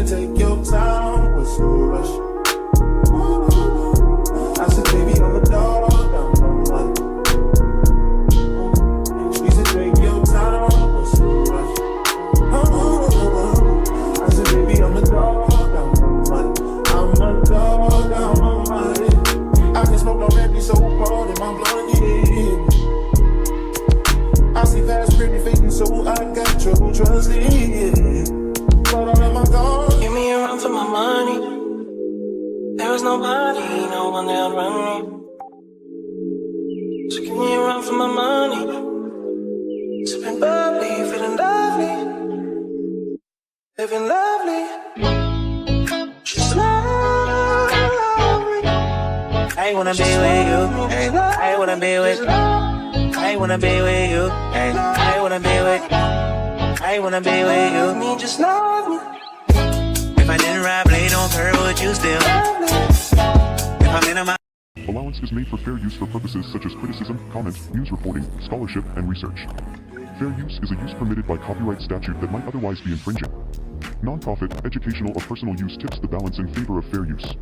said, take your time, what's no rush? I said, baby, I'm a dog, I'm a man. She said, take your time, what's no rush? I said, baby, I'm a dog, I'm a man. I'm a dog, I'm a man. I can smoke no baby so hard in my blood, yeah. I see past pretty faces, so I got trouble trusting, yeah. But all of my God, give me a run for my money. There is nobody, no one that run me. So give me a run for my money. Sipping bubbly, feeling lovely, living lovely. Just lovely. I wanna be with you, hey. I wanna be with you. I wanna be with you, hey. I wanna be with you. I wanna be with you. Me, just love me. If I didn't ride blade on her, would you still? If I'm in my Allowance is made for fair use for purposes such as criticism, comment, news reporting, scholarship, and research. Fair use is a use permitted by copyright statute that might otherwise be infringing. Non-profit, educational, or personal use tips the balance in favor of fair use.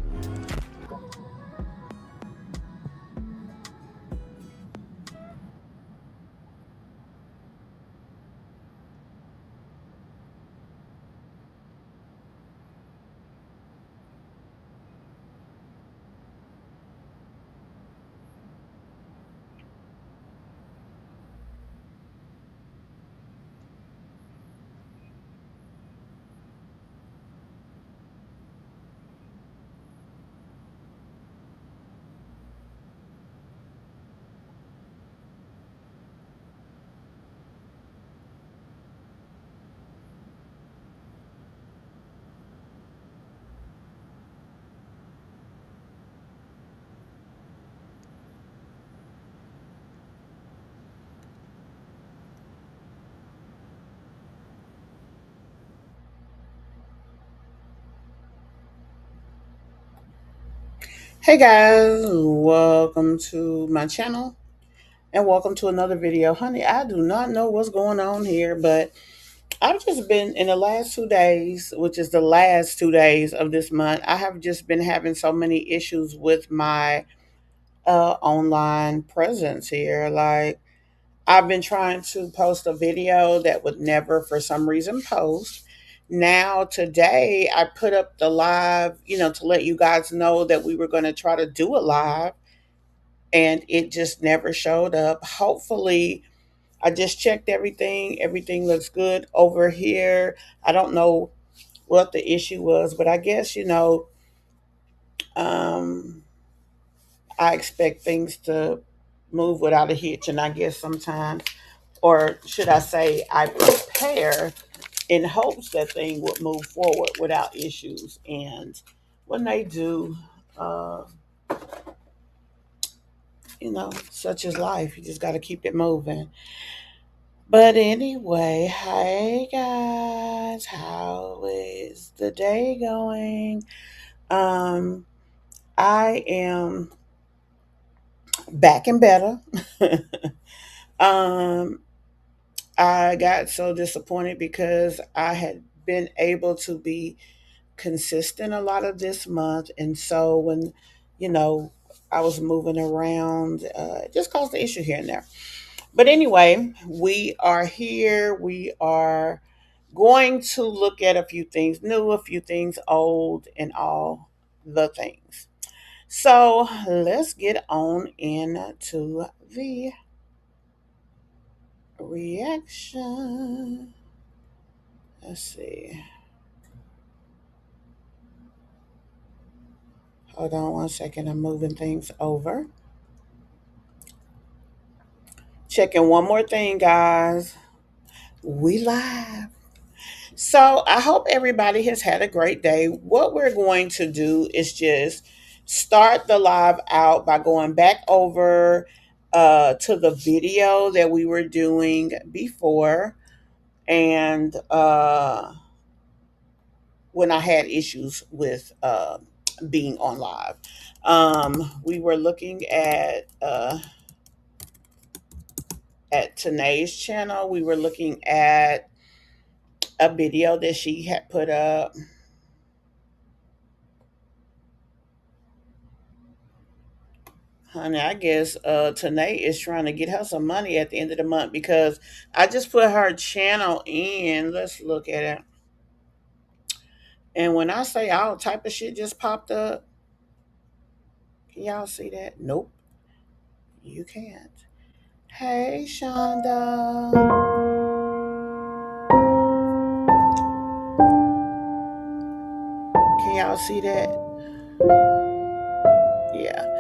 Hey guys, welcome to my channel and welcome to another video. Honey, I do not know what's going on here, but I've just been in the last 2 days, which is the last 2 days of this month. I have just been having so many issues with my online presence here. Like, I've been trying to post a video that would never, for some reason, post. Now, today, I put up the live, to let you guys know that we were going to try to do a live, and it just never showed up. Hopefully, I just checked everything. Everything looks good over here. I don't know what the issue was, but I guess, um, I expect things to move without a hitch, and I guess sometimes, or should I say, I prepare in hopes that thing would move forward without issues. And when they do, uh, such is life. You just got to keep it moving. But anyway, hey guys, how is the day going? Um, I am back and better. um, I got so disappointed because I had been able to be consistent a lot of this month. And so when, you know, I was moving around, it just caused the issue here and there. But anyway, we are here. We are going to look at a few things new, a few things old, and all the things. So let's get on into the reaction. Let's see. Hold on one second. I'm moving things over. Checking one more thing, guys. We live. So I hope everybody has had a great day. What we're going to do is just start the live out by going back over to the video that we were doing before, and when I had issues with being on live. We were looking at Tannea's channel. We were looking at a video that she had put up. Honey, I guess Tanae is trying to get her some money at the end of the month because I just put her channel in. Let's look at it. And when I say all type of shit just popped up, can y'all see that? Nope, you can't. Hey, Shonda. Can y'all see that? Yeah.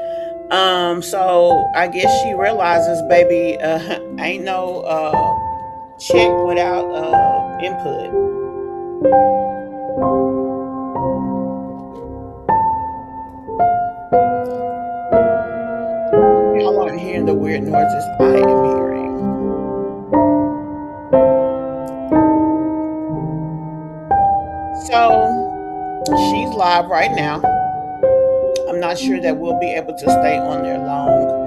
So I guess she realizes, baby, ain't no check without input. Y'all aren't hearing the weird noises I am hearing. So she's live right now. I'm not sure that we'll be able to stay on there long.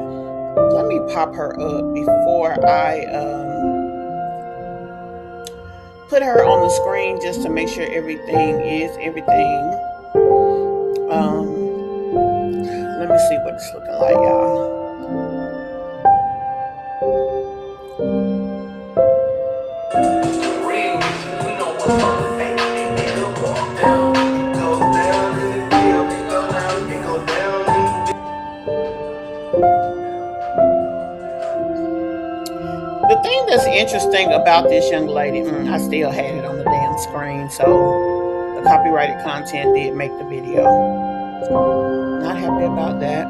Let me pop her up before I put her on the screen just to make sure everything is everything. Let me see what it's looking like, y'all. The thing that's interesting about this young lady, I still had it on the damn screen, so the copyrighted content did make the video. Not happy about that.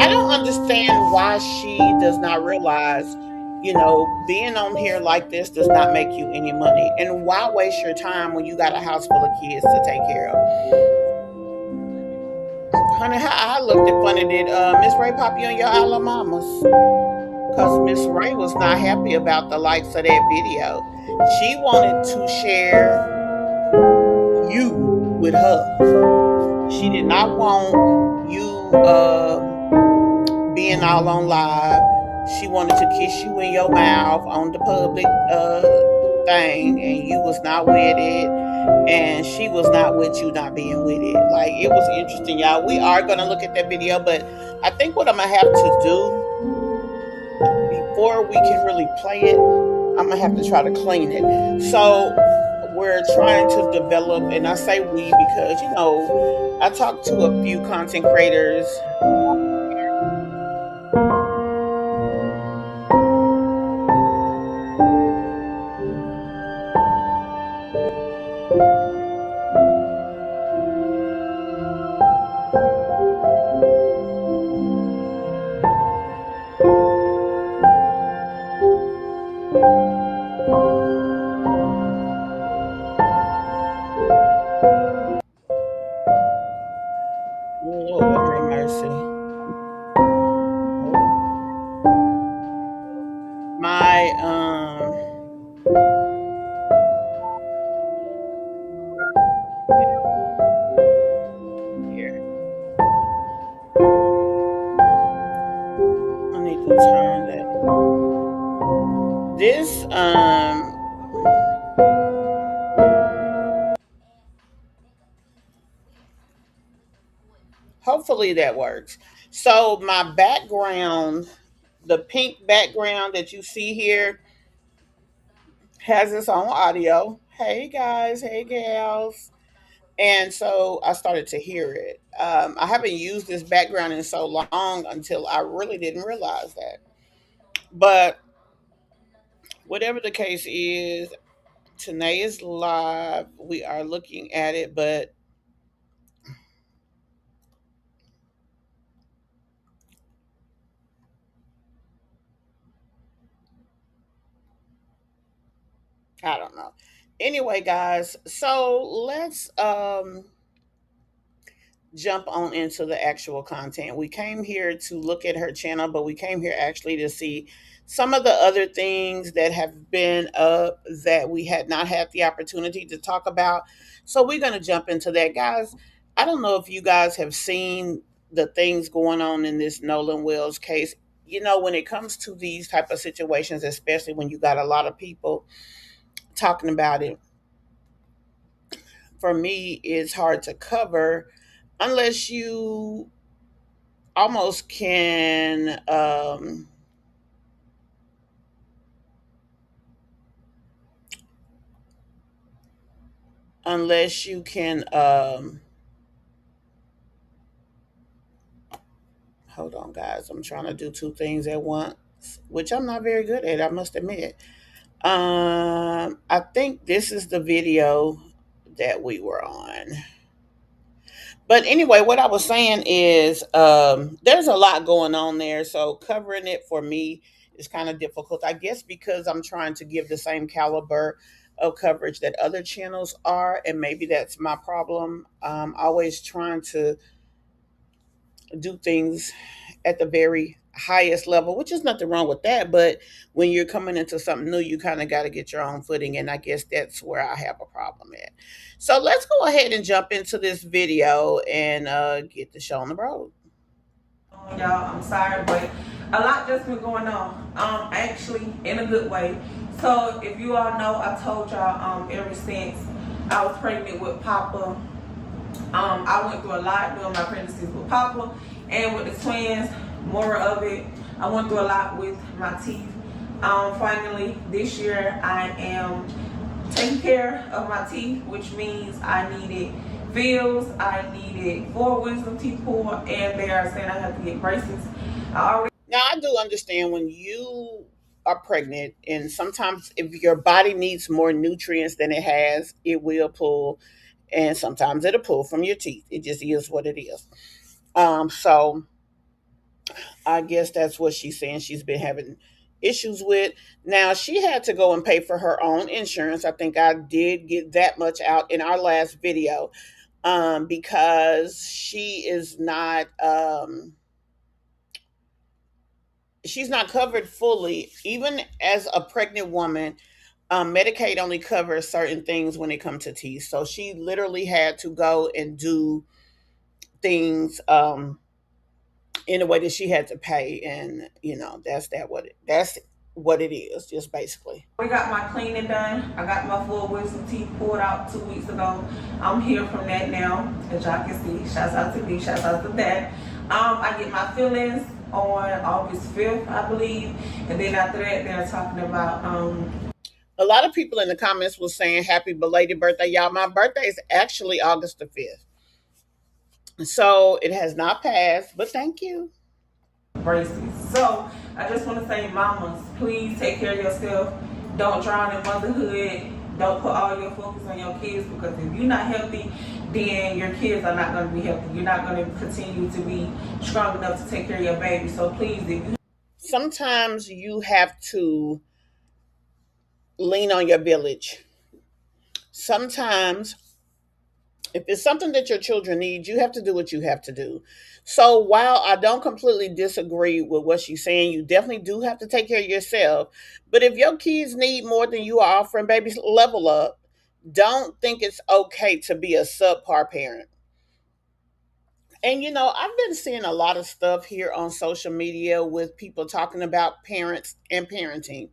I don't understand why she does not realize, being on here like this does not make you any money. And why waste your time when you got a house full of kids to take care of? Honey, how I looked at funny did Miss Ray pop you on your Isle of Mamas? Because Miss Ray was not happy about the likes of that video. She wanted to share you with her. She did not want you being all on live. She wanted to kiss you in your mouth on the public thing, and you was not with it, and she was not with you not being with it. Like, it was interesting, y'all. We are gonna look at that video, but I think what I'm gonna have to do before we can really play it, I'm gonna have to try to clean it. So we're trying to develop, and I say we because I talked to a few content creators. Lord have mercy. My here. I need to turn that. This hopefully that works. So my background, the pink background that you see here, has its own audio. Hey guys, hey gals. And so I started to hear it. I haven't used this background in so long until I really didn't realize that. But whatever the case is, Tanae is live. We are looking at it, but I don't know. Anyway, guys, so let's jump on into the actual content. We came here to look at her channel, but we came here actually to see some of the other things that have been up that we had not had the opportunity to talk about. So we're going to jump into that, guys. I don't know if you guys have seen the things going on in this Nolan Wells case. When it comes to these type of situations, especially when you got a lot of people talking about it, for me is hard to cover unless you almost can unless you can hold on guys, I'm trying to do two things at once, which I'm not very good at, I must admit. I think this is the video that we were on. But anyway, what I was saying is there's a lot going on there. So covering it for me is kind of difficult, I guess, because I'm trying to give the same caliber of coverage that other channels are. And maybe that's my problem. Always trying to do things at the very highest level, which is nothing wrong with that. But when you're coming into something new, you kind of got to get your own footing. And I guess that's where I have a problem at. So let's go ahead and jump into this video and get the show on the road. Y'all, I'm sorry, but a lot just been going on. Actually, in a good way. So if you all know, I told y'all ever since I was pregnant with Papa, I went through a lot during my pregnancies with Papa and with the twins. More of it, I went through a lot with my teeth. Finally, this year I am taking care of my teeth, which means I needed fills, I needed 4 wisdom teeth pulled, and they are saying I have to get braces. Now, I do understand when you are pregnant, and sometimes if your body needs more nutrients than it has, it will pull, and sometimes it'll pull from your teeth. It just is what it is. So I guess that's what she's saying she's been having issues with. Now, she had to go and pay for her own insurance. I think I did get that much out in our last video, because she's not covered fully. Even as a pregnant woman, Medicaid only covers certain things when it comes to teeth. So she literally had to go and do things in a way that she had to pay, and that's what it is, just basically. We got my cleaning done. I got my 4 wisdom teeth pulled out 2 weeks ago. I'm here from that now, as y'all can see. Shouts out to me, shouts out to that. I get my fillings on August 5th, I believe. And then after that, they're talking about a lot of people in the comments were saying happy belated birthday, y'all. My birthday is actually August the 5th. So it has not passed, but thank you. braces. So I just want to say, mamas, please take care of yourself. Don't drown in motherhood. Don't put all your focus on your kids, because if you're not healthy, then your kids are not going to be healthy. You're not going to continue to be strong enough to take care of your baby. So please, if you sometimes you have to lean on your village. Sometimes if it's something that your children need, you have to do what you have to do. So while I don't completely disagree with what she's saying, you definitely do have to take care of yourself. But if your kids need more than you are offering, babies, level up. Don't think it's okay to be a subpar parent. And I've been seeing a lot of stuff here on social media with people talking about parents and parenting.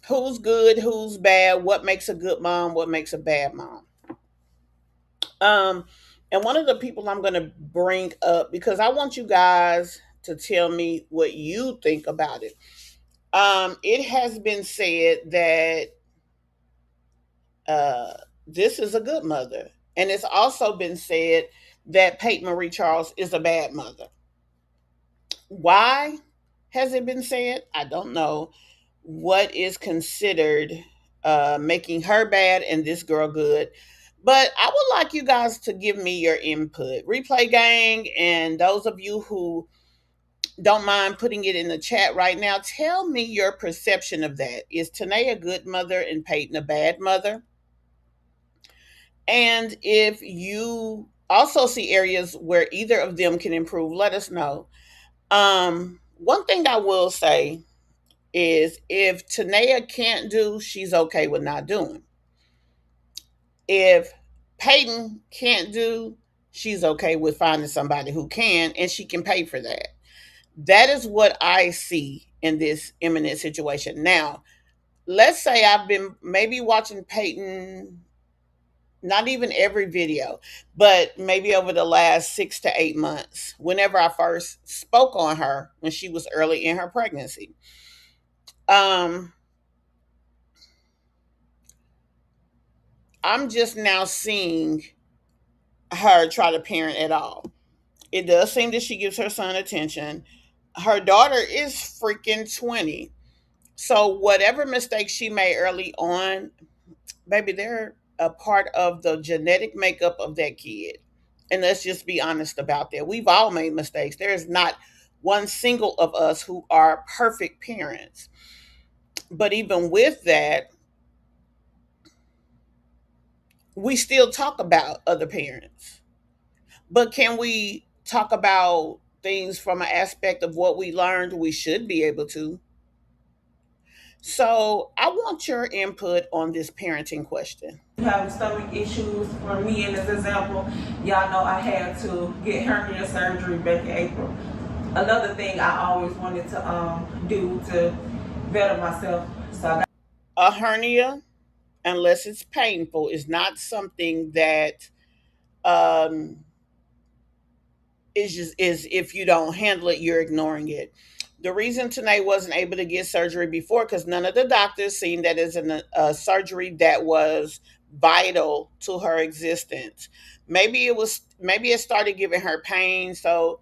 Who's good, who's bad, what makes a good mom, what makes a bad mom. Um, and one of the people I'm going to bring up, because I want you guys to tell me what you think about it. It has been said that this is a good mother, and it's also been said that Peyton Marie Charles is a bad mother. Why has it been said? I don't know. What is considered making her bad and this girl good? But I would like you guys to give me your input. Replay gang, and those of you who don't mind putting it in the chat right now, tell me your perception of that. Is Tannea a good mother and Peyton a bad mother? And if you also see areas where either of them can improve, let us know. One thing I will say is if Tannea can't do, she's okay with not doing. If Peyton can't do, she's okay with finding somebody who can, and she can pay for that. That is what I see in this imminent situation. Now, let's say I've been maybe watching Peyton Not even every video, but maybe over the last 6 to 8 months, whenever I first spoke on her when she was early in her pregnancy. Um, I'm just now seeing her try to parent at all. It does seem that she gives her son attention. Her daughter is freaking 20. So whatever mistakes she made early on, baby, they're a part of the genetic makeup of that kid. And let's just be honest about that. We've all made mistakes. There is not one single of us who are perfect parents. But even with that, we still talk about other parents. But can we talk about things from an aspect of what we learned? We should be able to. So I want your input on this parenting question. Having stomach issues. For me, in this example, y'all know I had to get hernia surgery back in April. Another thing I always wanted to do to better myself. So I got A hernia, unless it's painful, is not something that um, is if you don't handle it, you're ignoring it. The reason Tannea wasn't able to get surgery before, because none of the doctors seen that as a surgery that was vital to her existence. Maybe it started giving her pain, so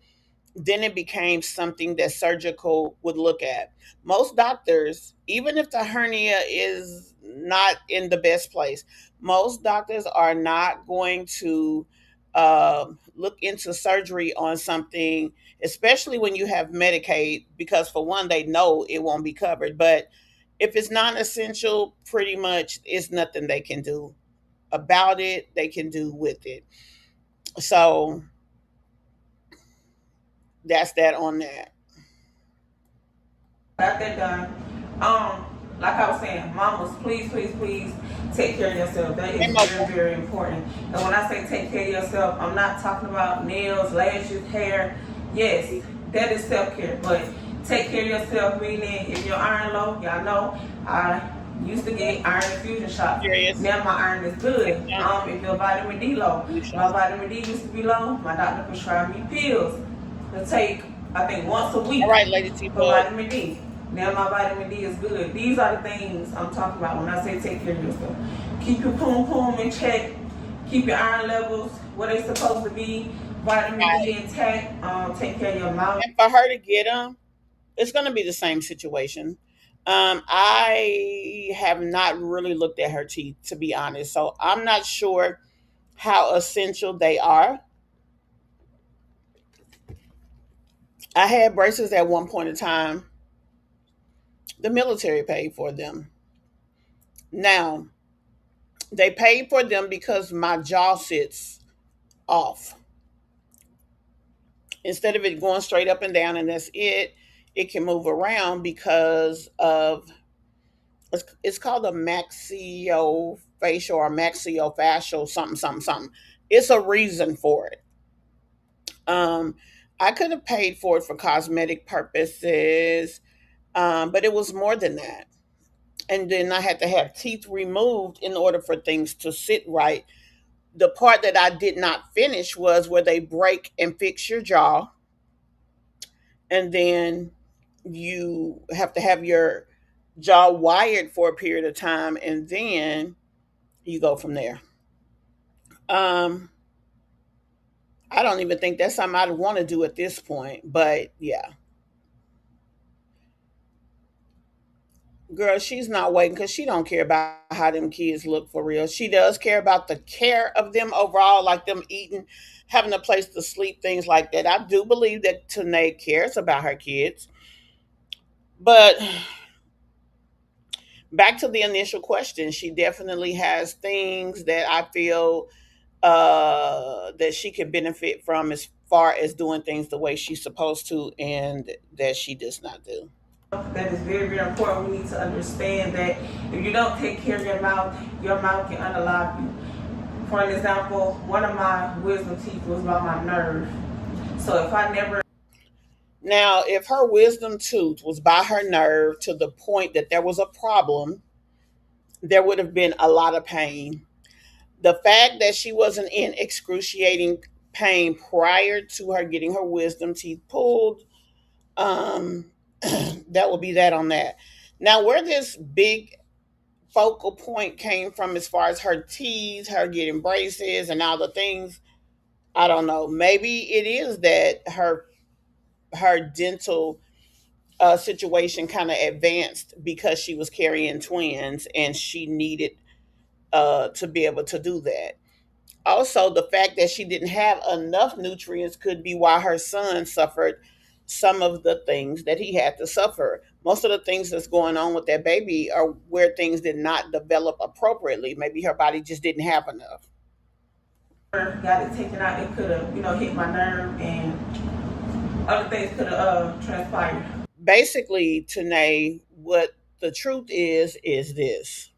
then it became something that surgical would look at. Most doctors, even if the hernia is not in the best place, most doctors are not going to look into surgery on something, especially when you have Medicaid, because for one, they know it won't be covered. But if it's non essential, pretty much it's nothing they can do about it, they can do with it. So that's that on that. that done. Like I was saying, mamas, please, please, please take care of yourself. That is very, very important. And when I say take care of yourself, I'm not talking about nails, lashes, hair. Yes, that is self-care. But take care of yourself, meaning if your iron low, y'all know, I used to get iron infusion shots. Serious. Now my iron is good. If your vitamin D low, my vitamin D used to be low, my doctor prescribed me pills to take, I think, once a week All right, Lady T. for vitamin D. Now my vitamin D is good. These are the things I'm talking about when I say take care of yourself. Keep your poom poom in check. Keep your iron levels where they're supposed to be. Vitamin D intact. Take care of your mouth. And for her to get them, it's going to be the same situation. I have not really looked at her teeth, to be honest. So I'm not sure how essential they are. I had braces at one point in time. The military paid for them. Now, they paid for them because my jaw sits off. Instead of it going straight up and down and that's it can move around because of it's called a maxillofacial or maxillofacial something something something. It's a reason for it. Um, I could have paid for it for cosmetic purposes, but it was more than that. And then I had to have teeth removed in order for things to sit right. The part that I did not finish was where they break and fix your jaw, and then you have to have your jaw wired for a period of time, and then you go from there. Um, I don't even think that's something I'd want to do at this point, but yeah, girl, she's not waiting because she don't care about how them kids look for real. She does care about the care of them overall, like them eating, having a place to sleep, things like that. I do believe that Tanae cares about her kids, but back to the initial question, she definitely has things that I feel that she could benefit from as far as doing things the way she's supposed to, and that she does not do. That is very, very important. We need to understand that if you don't take care of your mouth can unalive you. For an example, one of my wisdom teeth was by my nerve. So if I never Now, if her wisdom tooth was by her nerve to the point that there was a problem, there would have been a lot of pain. The fact that she wasn't in excruciating pain prior to her getting her wisdom teeth pulled, um, that will be that on that. Now, where this big focal point came from as far as her teeth, her getting braces, and all the things, I don't know. Maybe it is that her dental situation kind of advanced because she was carrying twins and she needed to be able to do that. Also, the fact that she didn't have enough nutrients could be why her son suffered some of the things that he had to suffer. Most of the things that's going on with that baby are where things did not develop appropriately. Maybe her body just didn't have enough. Got it taken out, it could have, hit my nerve and other things could have transpired. Basically, Tanae, what the truth is this.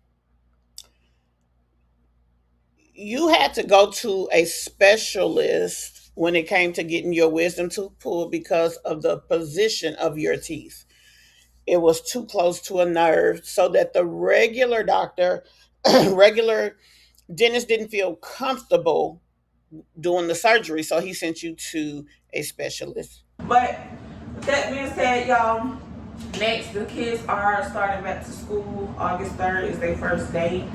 You had to go to a specialist when it came to getting your wisdom tooth pulled because of the position of your teeth. It was too close to a nerve, so that the regular doctor, regular dentist didn't feel comfortable doing the surgery, so he sent you to a specialist. But with that being said, y'all, next the kids are starting back to school. August 3rd is their first day.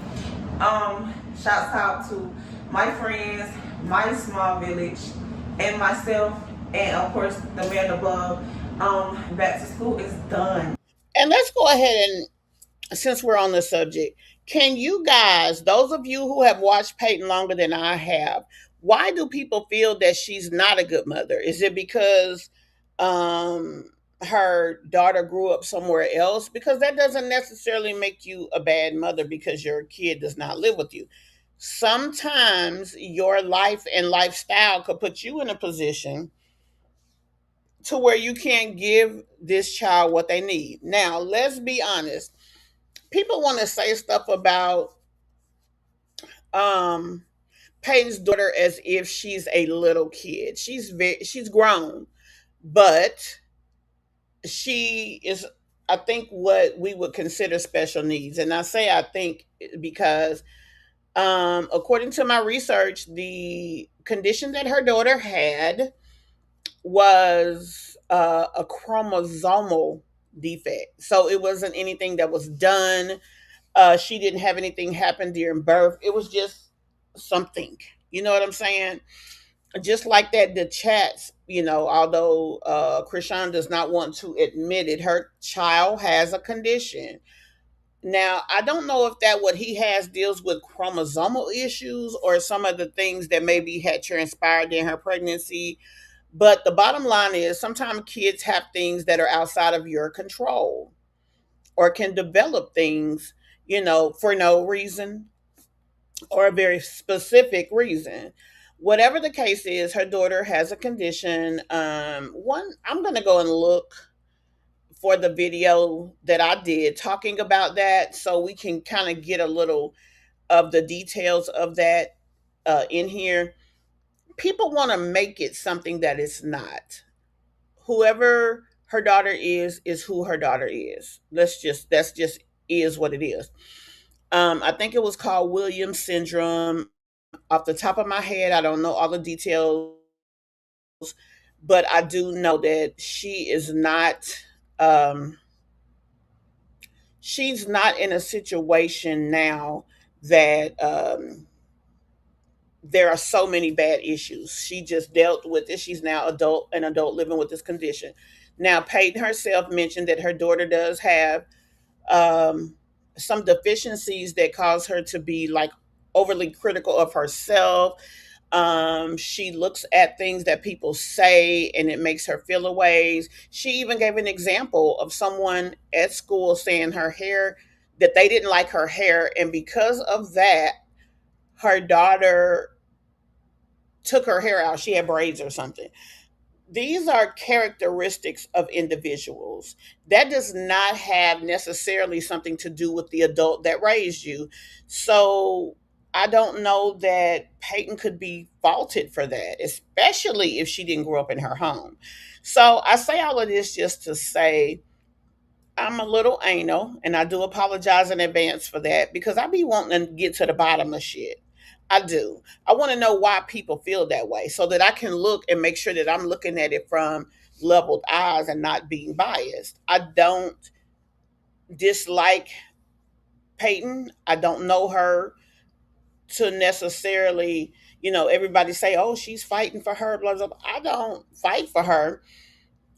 Shouts out to my friends, my small village, and myself, and of course the man above. Back to school is done. And let's go ahead and, since we're on the subject, can you guys, those of you who have watched Peyton longer than I have, why do people feel that she's not a good mother? Is it because um, her daughter grew up somewhere else? Because that doesn't necessarily make you a bad mother because your kid does not live with you. Sometimes your life and lifestyle could put you in a position to where you can't give this child what they need. Now, let's be honest. People want to say stuff about um Peyton's daughter as if she's a little kid. She's grown, but she is, I think, what we would consider special needs. And I say I think because according to my research, the condition that her daughter had was a chromosomal defect. So it wasn't anything that was done. She didn't have anything happen during birth. It was just something. You know what I'm saying? Just like that, the chats, although Krishan does not want to admit it, her child has a condition. Now, I don't know if that what he has deals with chromosomal issues or some of the things that maybe had transpired in her pregnancy. But the bottom line is sometimes kids have things that are outside of your control or can develop things, for no reason or a very specific reason. Whatever the case is, her daughter has a condition. One, I'm going to go and look for the video that I did talking about that so we can kind of get a little of the details of that in here. People want to make it something that it's not. Whoever her daughter is who her daughter is. That's just is what it is. I think it was called Williams syndrome. Off the top of my head, I don't know all the details, but I do know that um, she's not in a situation now that there are so many bad issues. She just dealt with it. She's now an adult living with this condition. Now, Peyton herself mentioned that her daughter does have um, some deficiencies that cause her to be like overly critical of herself. She looks at things that people say and it makes her feel a ways. She even gave an example of someone at school saying her hair, that they didn't like her hair. And because of that, her daughter took her hair out. She had braids or something. These are characteristics of individuals. That does not have necessarily something to do with the adult that raised you. So I don't know that Peyton could be faulted for that, especially if she didn't grow up in her home. So I say all of this just to say I'm a little anal, and I do apologize in advance for that because I be wanting to get to the bottom of shit. I do. I want to know why people feel that way so that I can look and make sure that I'm looking at it from leveled eyes and not being biased. I don't dislike Peyton. I don't know her to necessarily, everybody say, oh, she's fighting for her, blah, blah, blah. I don't fight for her.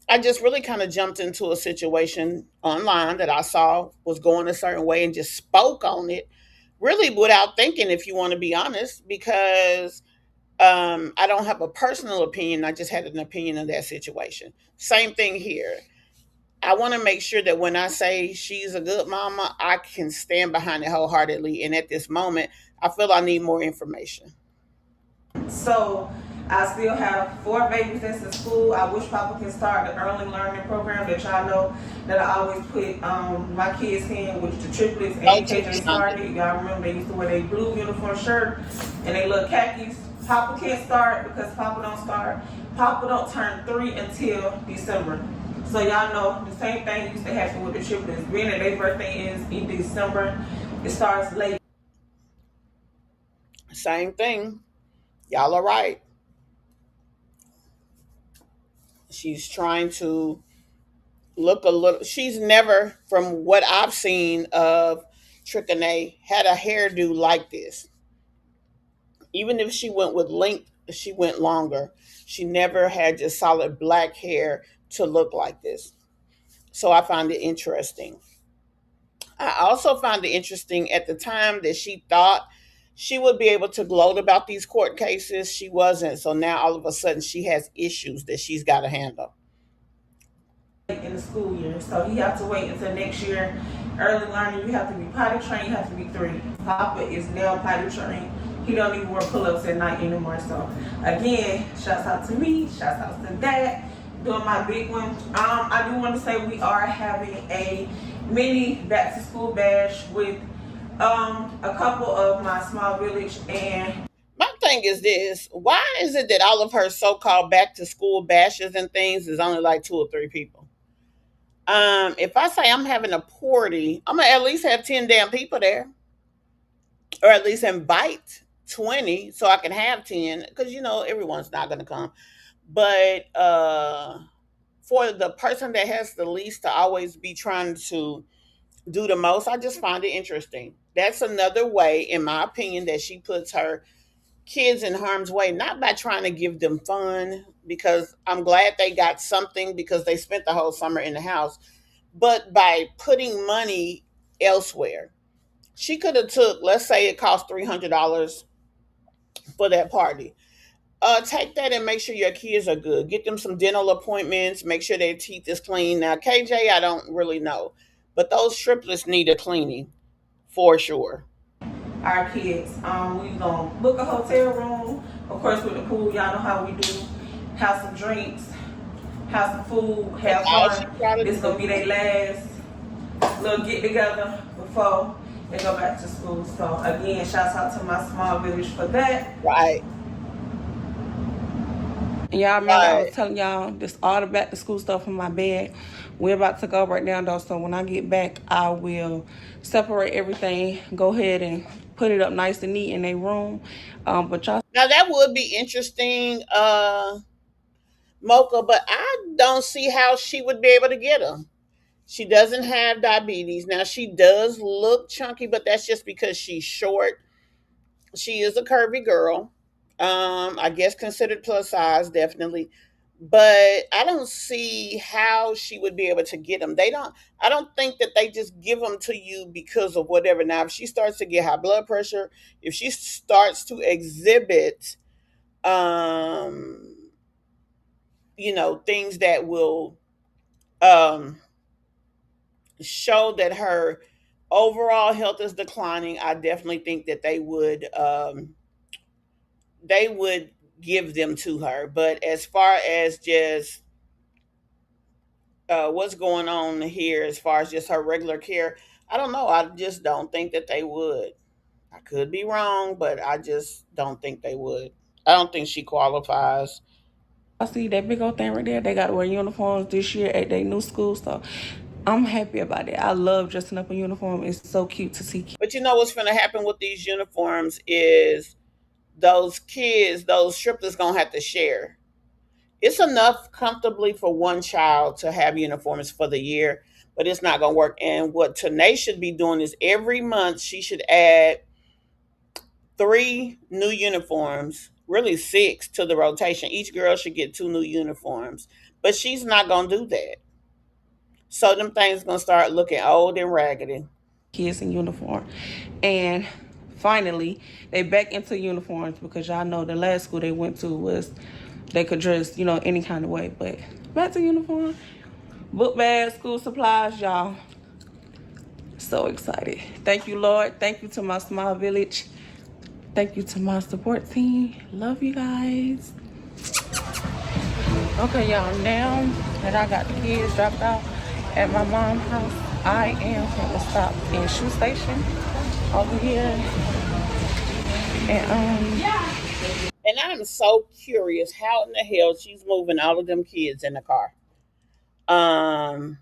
I just really kind of jumped into a situation online that I saw was going a certain way and just spoke on it, really without thinking, if you want to be honest, because I don't have a personal opinion. I just had an opinion of that situation. Same thing here. I want to make sure that when I say she's a good mama, I can stand behind it wholeheartedly. And at this moment, I feel I need more information. So I still have 4 babies that's in school. I wish Papa can start the early learning program that y'all know that I always put my kids in, which the triplets Go and to KJ started. Y'all remember they used to wear their blue uniform shirt and they little khakis. Papa can't start because Papa don't start. Papa don't turn 3 until December. So y'all know the same thing used to happen with the triplets. Being that their birthday is in December, it starts late. Same thing. Y'all are right. She's trying to look a little. She's never, from what I've seen of Trichinay, had a hairdo like this. Even if she went with length, she went longer. She never had just solid black hair to look like this. So I find it interesting. I also found it interesting at the time that she thought she would be able to gloat about these court cases. She wasn't. So now all of a sudden she has issues that she's got to handle. In the school year, so he have to wait until next year. Early learning, you have to be potty trained, you have to be 3. Papa is now potty trained. He don't even wear pull-ups at night anymore. So again, shouts out to me, shouts out to Dad, doing my big one. I do want to say we are having a mini back to school bash with a couple of my small village. And my thing is this: why is it that all of her so-called back to school bashes and things is only like 2 or 3 people? If I say I'm having a party, I'm gonna at least have 10 damn people there, or at least invite 20 so I can have 10, because everyone's not gonna come. But for the person that has the least to always be trying to do the most, I just find it interesting. That's another way, in my opinion, that she puts her kids in harm's way, not by trying to give them fun, because I'm glad they got something because they spent the whole summer in the house, but by putting money elsewhere. She could have took, let's say it cost $300 for that party. Take that and make sure your kids are good. Get them some dental appointments. Make sure their teeth is clean. Now, KJ, I don't really know, but those triplets need a cleaning for sure. our kids. We gonna book a hotel room, of course with the pool. Y'all know how we do. Have some drinks, have some food, have All she fun. gotta This do. gonna be their last little get together before they go back to school. So again, shouts out to my small village for that. Right. And y'all remember I was Right. telling y'all this all the back to school stuff in my bag. We're about to go right now though, so when I get back, I will separate everything, go ahead and put it up nice and neat in a room. But y'all Now that would be interesting, Mocha, but I don't see how she would be able to get them. She doesn't have diabetes. Now she does look chunky, but that's just because she's short. She is a curvy girl. I guess considered plus size, definitely. But I don't see how she would be able to get them. They don't. I don't think that they just give them to you because of whatever. Now, if she starts to get high blood pressure, if she starts to exhibit, um, things that will um, show that her overall health is declining, I definitely think that they would give them to her. But as far as just what's going on here, as far as just her regular care, I don't know. I just don't think that they would. I could be wrong, but I just don't think they would. I don't think she qualifies. see that big old thing right there. They got to wear uniforms this year at their new school. So I'm happy about it. I love dressing up in uniform. It's so cute to see. But you know what's going to happen with these uniforms is those kids, those strippers, going to have to share. It's enough comfortably for one child to have uniforms for the year, but it's not going to work. And what Tannea should be doing is every month she should add 3 new uniforms, really 6 to the rotation. Each girl should get 2 new uniforms, but she's not going to do that. So them things going to start looking old and raggedy. Kids in uniform, and finally they back into uniforms because y'all know the last school they went to was they could dress any kind of way, but back to uniform, book bags, school supplies, y'all. So excited. Thank you, Lord. Thank you to my small village. Thank you to my support team. Love you guys. Okay, y'all, now that I got the kids dropped off at my mom's house, I am going to stop in Shoe Station over here. And I'm so curious how in the hell she's moving all of them kids in the car. Um,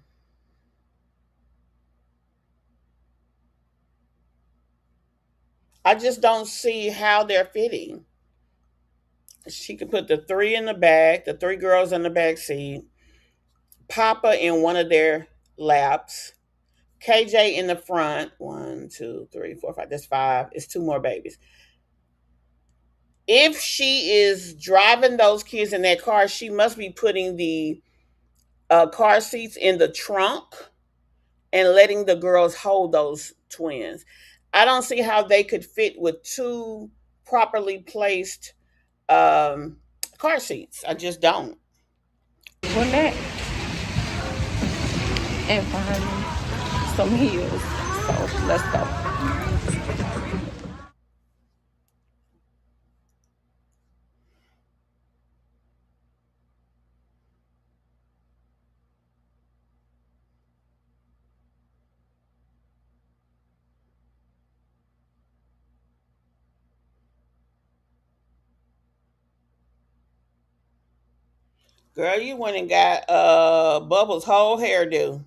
I just don't see how they're fitting. She could put the 3 in the back, the 3 girls in the back seat, Papa in one of their laps, KJ in the front. 1, 2, 3, 4, 5. That's 5. It's 2 more babies. If she is driving those kids in that car, she must be putting the car seats in the trunk and letting the girls hold those twins. I don't see how they could fit with 2 properly placed car seats. I just don't. With that, and find some heels. So let's go. Girl, you went and got Bubbles' whole hairdo.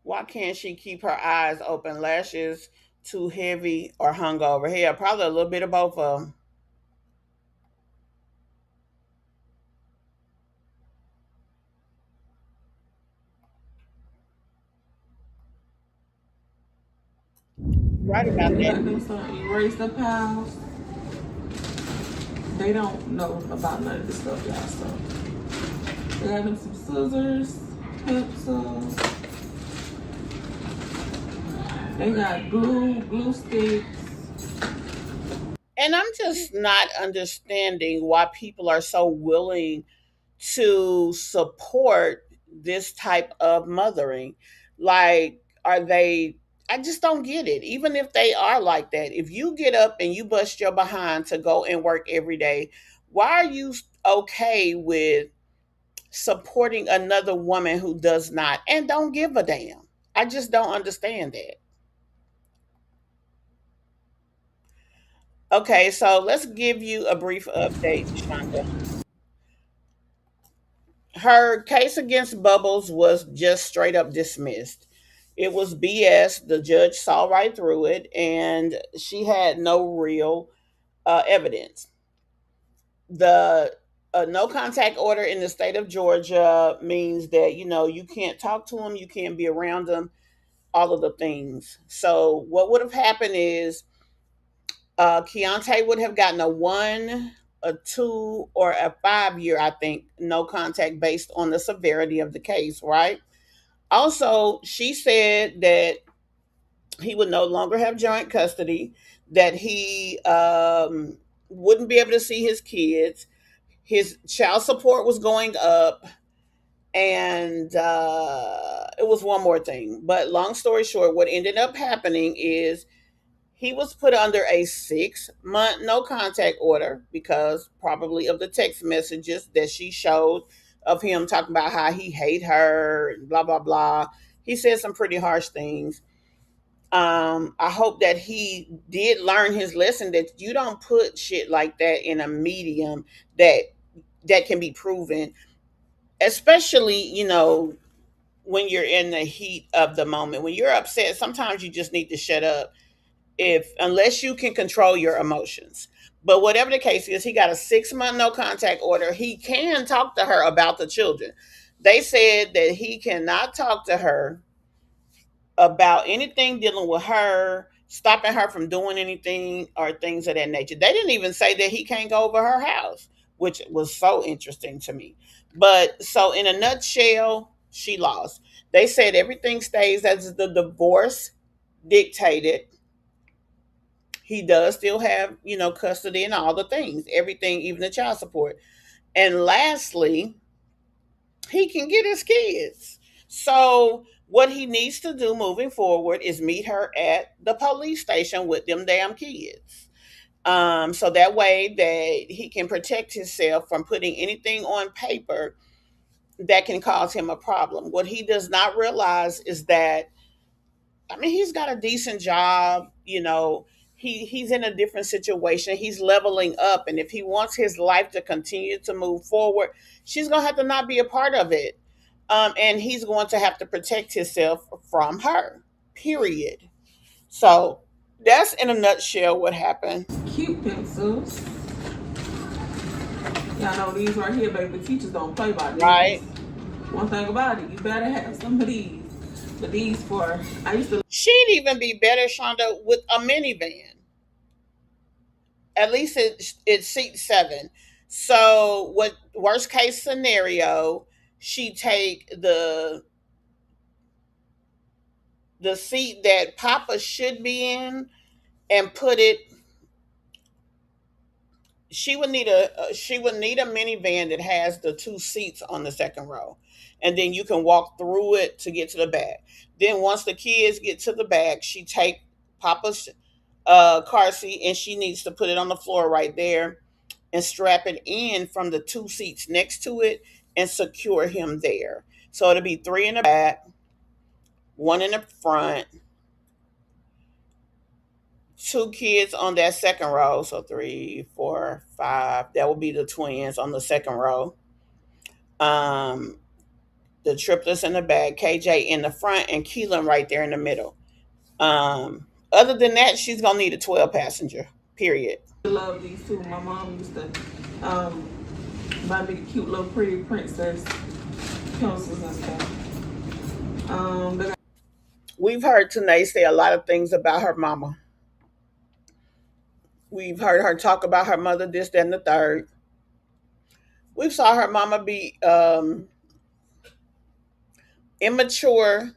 Why can't she keep her eyes open? Lashes too heavy or hungover? Hell, probably a little bit of both of them. Right about They that. got them some eraser pals. They don't know about none of this stuff, y'all. So they got them some scissors, pencils. They got glue sticks. And I'm just not understanding why people are so willing to support this type of mothering. Like, are they? I just don't get it. Even if they are like that, if you get up and you bust your behind to go and work every day, why are you okay with supporting another woman who does not and don't give a damn? I just don't understand that. Okay, so let's give you a brief update, Shonda. Her case against Bubbles was just straight up dismissed. It was BS. The judge saw right through it, and she had no real evidence. The no contact order in the state of Georgia means that you can't talk to them, you can't be around them, all of the things. So what would have happened is Keontae would have gotten a 1, a 2, or a 5 year, I think, no contact based on the severity of the case, right? Also, she said that he would no longer have joint custody, that he wouldn't be able to see his kids, his child support was going up, and it was one more thing. But long story short, what ended up happening is he was put under a 6-month no contact order because probably of the text messages that she showed of him talking about how he hate her and blah blah blah. He said some pretty harsh things. I hope that he did learn his lesson that you don't put shit like that in a medium that can be proven. especially, when you're in the heat of the moment. When you're upset, sometimes you just need to shut up, if unless you can control your emotions. But whatever the case is, he got a 6-month no contact order. He can talk to her about the children. They said that he cannot talk to her about anything dealing with her, stopping her from doing anything or things of that nature. They didn't even say that he can't go over her house, which was so interesting to me. But so, in a nutshell, she lost. They said everything stays as the divorce dictated. He does still have, custody and all the things, everything, even the child support. And lastly, he can get his kids. So what he needs to do moving forward is meet her at the police station with them damn kids. So that way that he can protect himself from putting anything on paper that can cause him a problem. What he does not realize is that, I mean, he's got a decent job, he's in a different situation. He's leveling up. And if he wants his life to continue to move forward, she's going to have to not be a part of it. And he's going to have to protect himself from her, period. So that's in a nutshell what happened. Cute pencils. Y'all know these right here, baby. Teachers don't play by these. Right. One thing about it, you better have some of these. But these for, I used to. She'd even be better, Shonda, with a minivan. At least it seats 7. So what worst case scenario, she take the seat that Papa should be in and put it. She would need a minivan that has the 2 seats on the second row, and then you can walk through it to get to the back. Then once the kids get to the back, she take Papa's car seat, and she needs to put it on the floor right there and strap it in from the 2 seats next to it and secure him there. So it'll be 3 in the back, 1 in the front, 2 kids on that second row. So 3, 4, 5. That will be the twins on the second row. The triplets in the back, KJ in the front, and Keelan right there in the middle. Other than that, she's gonna need a 12 passenger. Period. I love these too. My mom used to buy me the cute little pretty princess pencils and stuff. We've heard Tannea say a lot of things about her mama. We've heard her talk about her mother, this, that, and the third. We've saw her mama be immature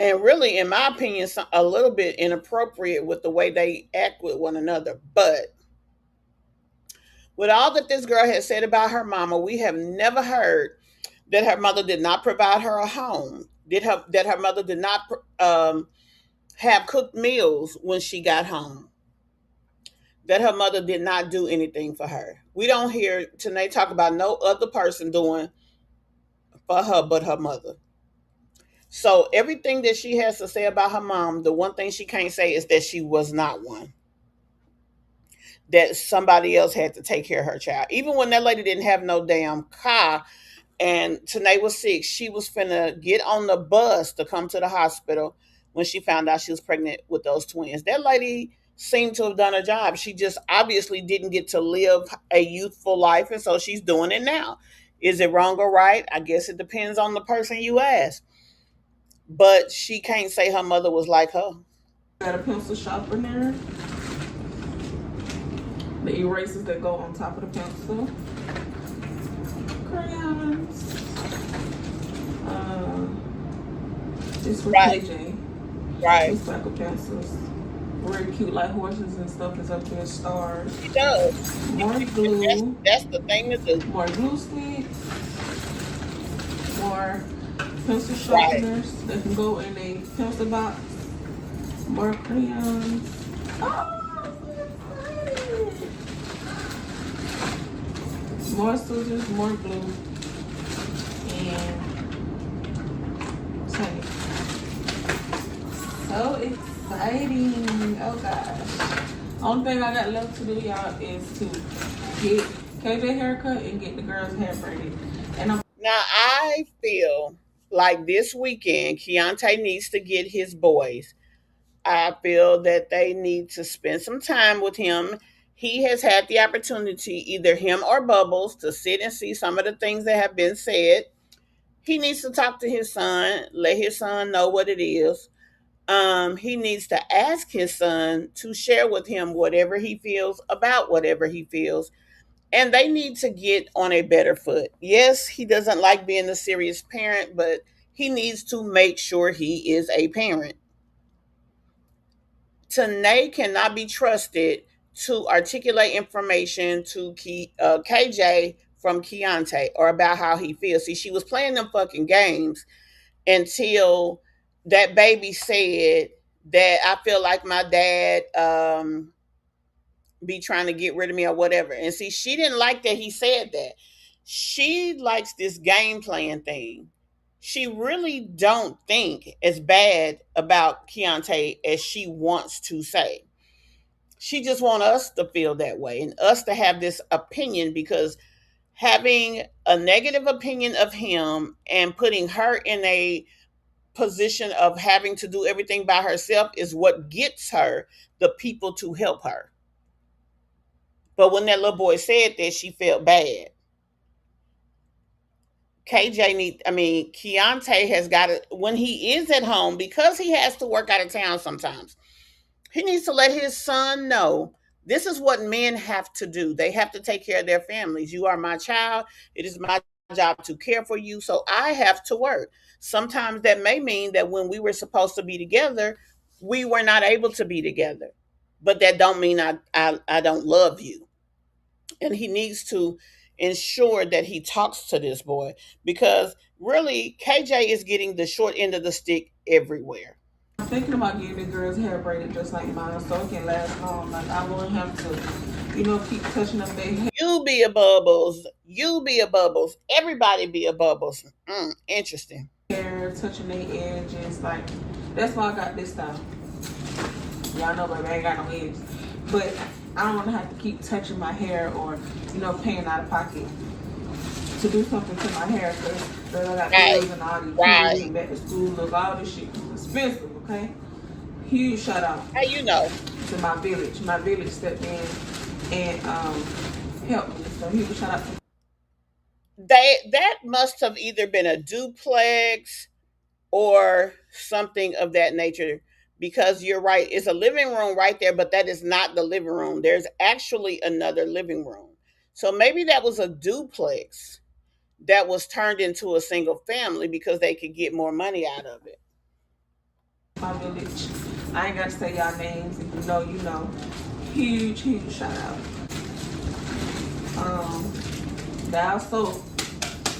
and really, in my opinion, a little bit inappropriate with the way they act with one another. But with all that this girl has said about her mama, we have never heard that her mother did not provide her a home, that her mother did not have cooked meals when she got home, that her mother did not do anything for her. We don't hear Tannea talk about no other person doing for her but her mother. So everything that she has to say about her mom, the one thing she can't say is that she was not one. That somebody else had to take care of her child. Even when that lady didn't have no damn car and Tannea was sick, she was finna get on the bus to come to the hospital when she found out she was pregnant with those twins. That lady seemed to have done a job. She just obviously didn't get to live a youthful life, and so she's doing it now. Is it wrong or right? I guess it depends on the person you ask. But she can't say her mother was like her. Got a pencil sharpener there. The erasers that go on top of the pencil. Crayons. This for KJ. Right. These spackle pencils. Very cute, like horses and stuff is up there, stars. She does. More glue. That's the thing to do. More glue sticks. More pencil sharpeners that can go in a pencil box. More crayons. Oh, more scissors, more glue, and tape. So exciting! Oh gosh. Only thing I got left to do, y'all, is to get KJ haircut and get the girl's hair braided. And I'm Now I feel like this weekend Keontae needs to get his boys. I feel that they need to spend some time with him. He has had the opportunity, either him or Bubbles, to sit and see some of the things that have been said. He needs to talk to his son, let his son know what it is. He needs to ask his son to share with him whatever he feels about whatever he feels. And they need to get on a better foot. Yes, he doesn't like being a serious parent, but he needs to make sure he is a parent. Tannea cannot be trusted to articulate information to KJ from Keontae or about how he feels. See, she was playing them fucking games until that baby said that I feel like my dad be trying to get rid of me or whatever. And see, she didn't like that he said that. She likes this game playing thing. She really don't think as bad about Keontae as she wants to say. She just wants us to feel that way and us to have this opinion, because having a negative opinion of him and putting her in a position of having to do everything by herself is what gets her the people to help her. But when that little boy said that, she felt bad. Keontae has got to, when he is at home, because he has to work out of town sometimes, he needs to let his son know this is what men have to do. They have to take care of their families. You are my child. It is my job to care for you. So I have to work. Sometimes that may mean that when we were supposed to be together, we were not able to be together. But that don't mean I don't love you. And he needs to ensure that he talks to this boy, because really KJ is getting the short end of the stick everywhere. thinking about getting the girls' hair braided just like mine, so it can last long. Like I won't have to, keep touching up their hair. You be a Bubbles. You be a Bubbles. Everybody be a Bubbles. Interesting. Touching their edges, like that's why I got this style. Y'all know, baby, I ain't got no edges, but I don't want to have to keep touching my hair or, paying out of pocket to do something to my hair, because I got bills and all these kids back to school. Look, all this shit is expensive. Okay, huge shout out. How you know? To my village. My village stepped in and helped me. So huge shout out. That must have either been a duplex or something of that nature, because you're right, it's a living room right there, but that is not the living room. There's actually another living room. So maybe that was a duplex that was turned into a single family because they could get more money out of it. My village. I ain't got to say y'all names. If you know, you know. Huge shout out. Dial soap.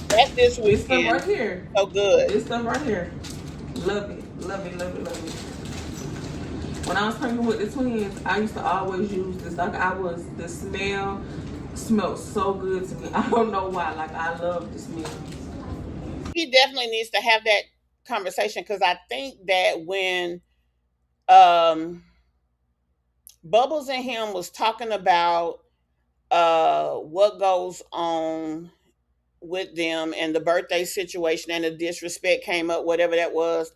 That's this This stuff weekend. right here. So good. This stuff right here. Love it. When I was pregnant with the twins, I used to always use this. Like the smell smells so good to me. I don't know why. Like I love the smell. He definitely needs to have that conversation, because I think that when um, Bubbles and him was talking about what goes on with them and the birthday situation and the disrespect came up, whatever that was,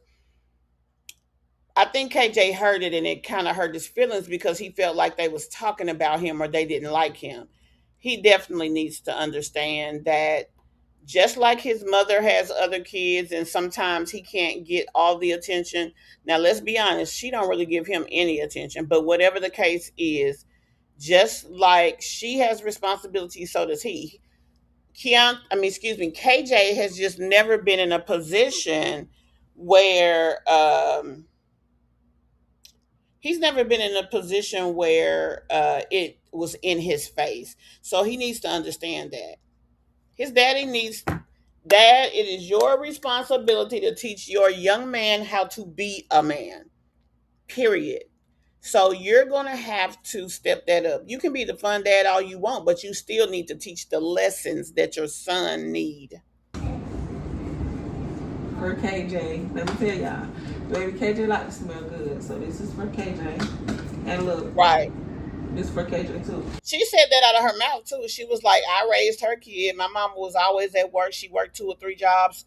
I think KJ heard it and it kind of hurt his feelings because he felt like they was talking about him or they didn't like him. He definitely needs to understand that just like his mother has other kids and sometimes he can't get all the attention. Now let's be honest, she don't really give him any attention, but whatever the case is, just like she has responsibility, so does he. KJ has just never been in a position where he's never been in a position where it was in his face. So he needs to understand that. His daddy needs, Dad, it is your responsibility to teach your young man how to be a man. Period. So you're going to have to step that up. You can be the fun dad all you want, but you still need to teach the lessons that your son need. For KJ, let me tell y'all, baby, KJ like to smell good, so this is for KJ. And look, Right. This for KJ too. She said that out of her mouth too. She was like, I raised her kid. My mama was always at work. She worked 2 or 3 jobs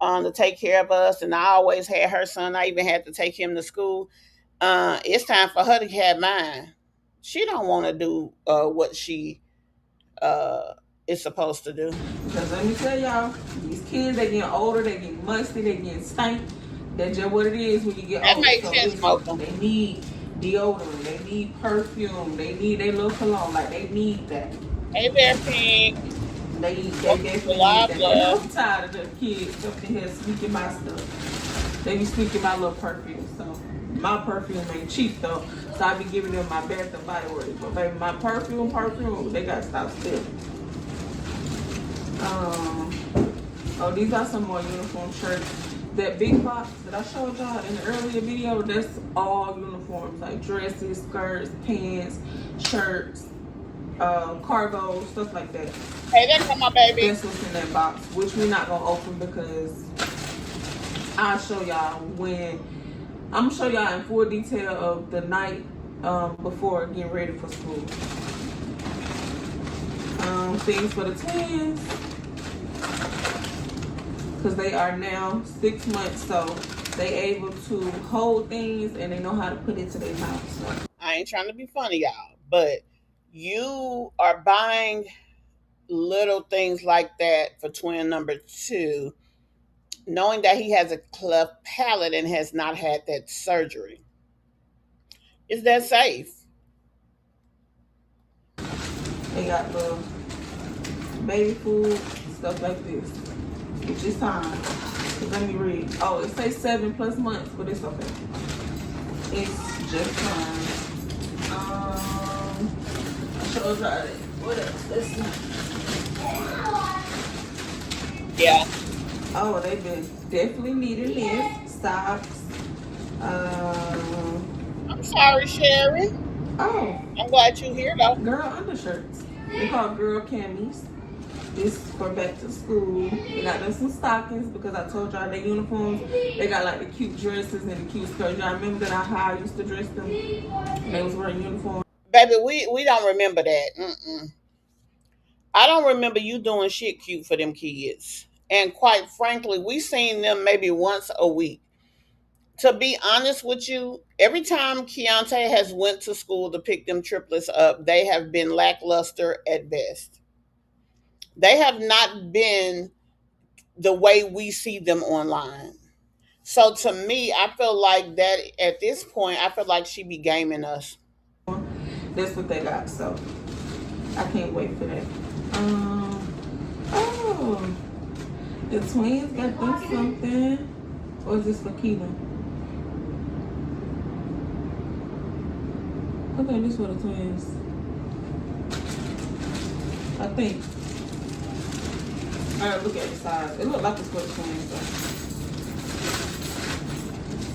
to take care of us, and I always had her son. I even had to take him to school. It's time for her to have mine. She don't want to do what she is supposed to do. Because let me tell y'all, these kids, they getting older, they getting musty, they getting stank. That's just what it is when you get That older. makes sense, Mocha. They need deodorant, they need perfume, they need their little cologne, like they need that. Hey there, Pink. They definitely need that. And I'm tired of the kids up in here sneaking my stuff. They be sneaking my little perfume, so my perfume ain't cheap though. So I be giving them my Bath and Body Works. But baby, my perfume, they gotta stop stealing. Oh, these are some more uniform shirts. That big box that I showed y'all in the earlier video, that's all uniforms, like dresses, skirts, pants, shirts, cargo, stuff like that. Hey, there come my baby. That's what's in that box, which we're not gonna open because I'll show y'all when. I'm gonna show y'all in full detail of the night before getting ready for school. Things for the twins, because they are now 6 months, so they able to hold things and they know how to put it to their mouth. So. I ain't trying to be funny, y'all, but you are buying little things like that for twin number 2, knowing that he has a cleft palate and has not had that surgery. Is that safe? They got the baby food, stuff like this. Which is time. Let me read. Oh, it says 7+ months, but it's okay. It's just fine. I showed y'all that. What else? Let's see. Yeah. Oh, they've been definitely needing this. Socks. I'm sorry, Sherry. Oh. I'm glad you're here, though. Girl undershirts. They call girl camis. This for back to school. They got them some stockings because I told y'all their uniforms. They got like the cute dresses and the cute skirts. Y'all remember that how I used to dress them? They was wearing uniforms. Baby, we don't remember that. I don't remember you doing shit cute for them kids. And quite frankly, we seen them maybe once a week. To be honest with you, every time Keontae has went to school to pick them triplets up, they have been lackluster at best. They have not been the way we see them online. So to me, I feel like that at this point, I feel like she be gaming us. That's what they got, so I can't wait for that. Oh, the twins got them something. Or is this for Keelan? I think this for the twins. I think. Alright, look at the size. It looked like it's for the twins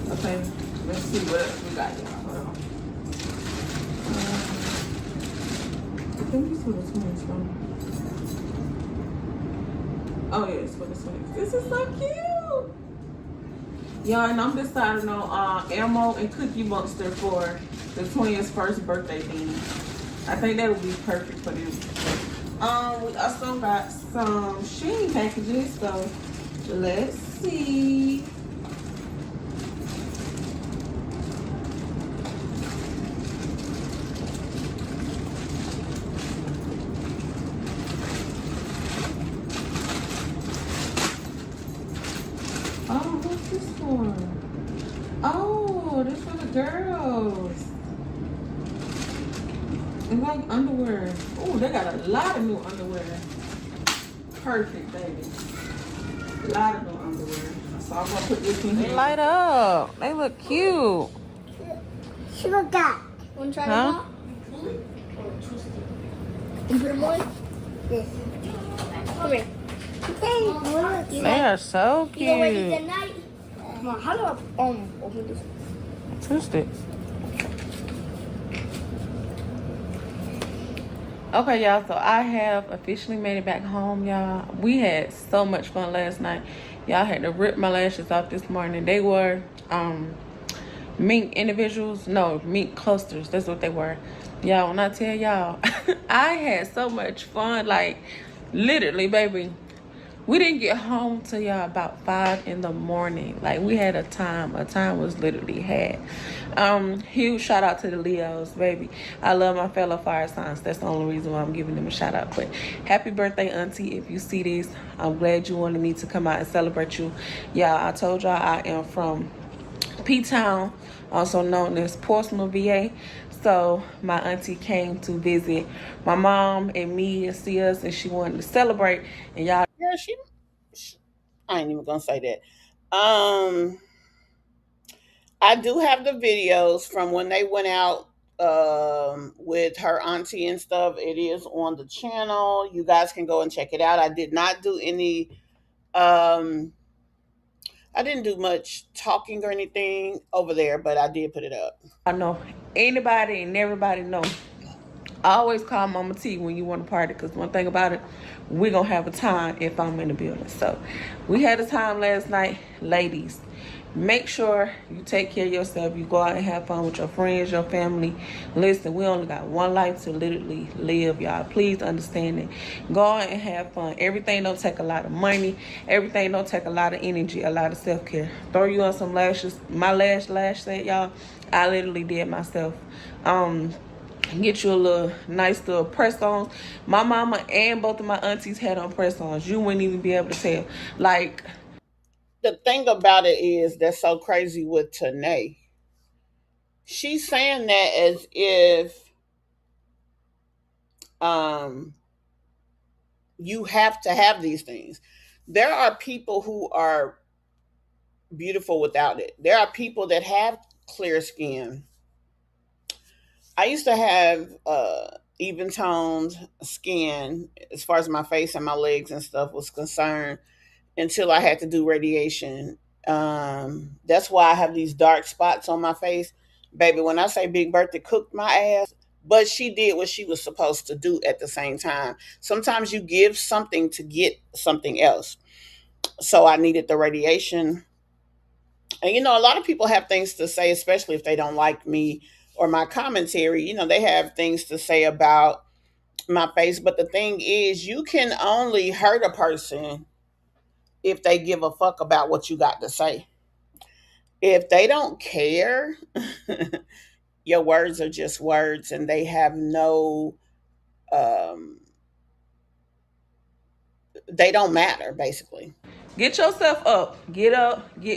though. Okay, let's see what else we got, y'all. Hold on. I think this is for the twins though. Oh yeah, it's for the twins. This is so cute. Y'all, and I'm deciding on Elmo and Cookie Monster for the twins' first birthday theme. I think that would be perfect for them. We also got some Shein packages, so let's see. Oh, what's this for? Oh, this for the girls. It's like underwear. Oh, they got a lot of new underwear. Perfect, baby. A lot of new underwear. So I'm gonna put this in here. They light up. They look cute. She look that. Wanna try Huh? them out? You put them on? This. Come here. Okay. They are so You know what you cute. did tonight? Come on, how do I open this? Twist it. Okay, y'all, so I have officially made it back home, y'all. We had so much fun last night. Y'all had to rip my lashes off this morning. They were mink individuals. No, mink clusters. That's what they were. Y'all, when I tell y'all, I had so much fun. Like, literally, baby, we didn't get home till y'all about 5 in the morning. Like, we had a time. A time was literally had. Huge shout out to the Leos, baby. I love my fellow fire signs. That's the only reason why I'm giving them a shout out. But happy birthday, Auntie. If you see this, I'm glad you wanted me to come out and celebrate you. Y'all, I told y'all I am from P-Town, also known as Portsmouth, VA. So my auntie came to visit my mom and me and see us, and she wanted to celebrate. And y'all, Yeah, I ain't even gonna say that. I do have the videos from when they went out with her auntie and stuff. It is on the channel. You guys can go and check it out. I did not do any um I didn't do much talking or anything over there, but I did put it up. I know anybody and everybody know. I always call Mama T when you want to party, because one thing about it, we're going to have a time if I'm in the building. So we had a time last night. Ladies, make sure you take care of yourself. You go out and have fun with your friends, your family. Listen, we only got one life to literally live, y'all. Please understand it. Go out and have fun. Everything don't take a lot of money. Everything don't take a lot of energy, a lot of self-care. Throw you on some lashes. My lash set, y'all, I literally did myself. Get you a little nice little press-ons. My mama and both of my aunties had on press-ons. You wouldn't even be able to tell. Like, The thing about it is that's so crazy with Tannea. She's saying that as if um you have to have these things. There are people who are beautiful without it. There are people that have clear skin. I used to have even toned skin as far as my face and my legs and stuff was concerned until I had to do radiation. That's why I have these dark spots on my face. Baby, when I say Big Bertha cooked my ass, but she did what she was supposed to do at the same time. Sometimes you give something to get something else. So I needed the radiation. And a lot of people have things to say, especially if they don't like me or my commentary. They have things to say about my face. But the thing is, you can only hurt a person if they give a fuck about what you got to say. If they don't care, your words are just words and they have no, um, they don't matter, basically. get yourself up, get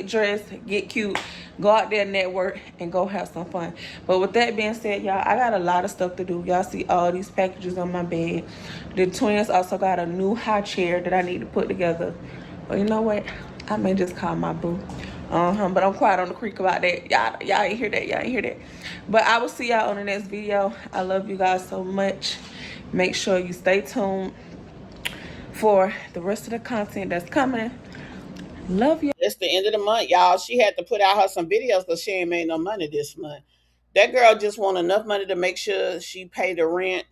dressed, get cute, go out there, network, and go have some fun. But with that being said, y'all, I got a lot of stuff to do. Y'all see all these packages on my bed. The twins also got a new high chair that I need to put together. But you know what? I may just call my boo. But I'm quiet on the creek about that. Y'all ain't hear that. Y'all ain't hear that. But I will see y'all on the next video. I love you guys so much. Make sure you stay tuned for the rest of the content that's coming. Love you. It's the end of the month, y'all. She had to put out her some videos because she ain't made no money this month. That girl just want enough money to make sure she pay the rent.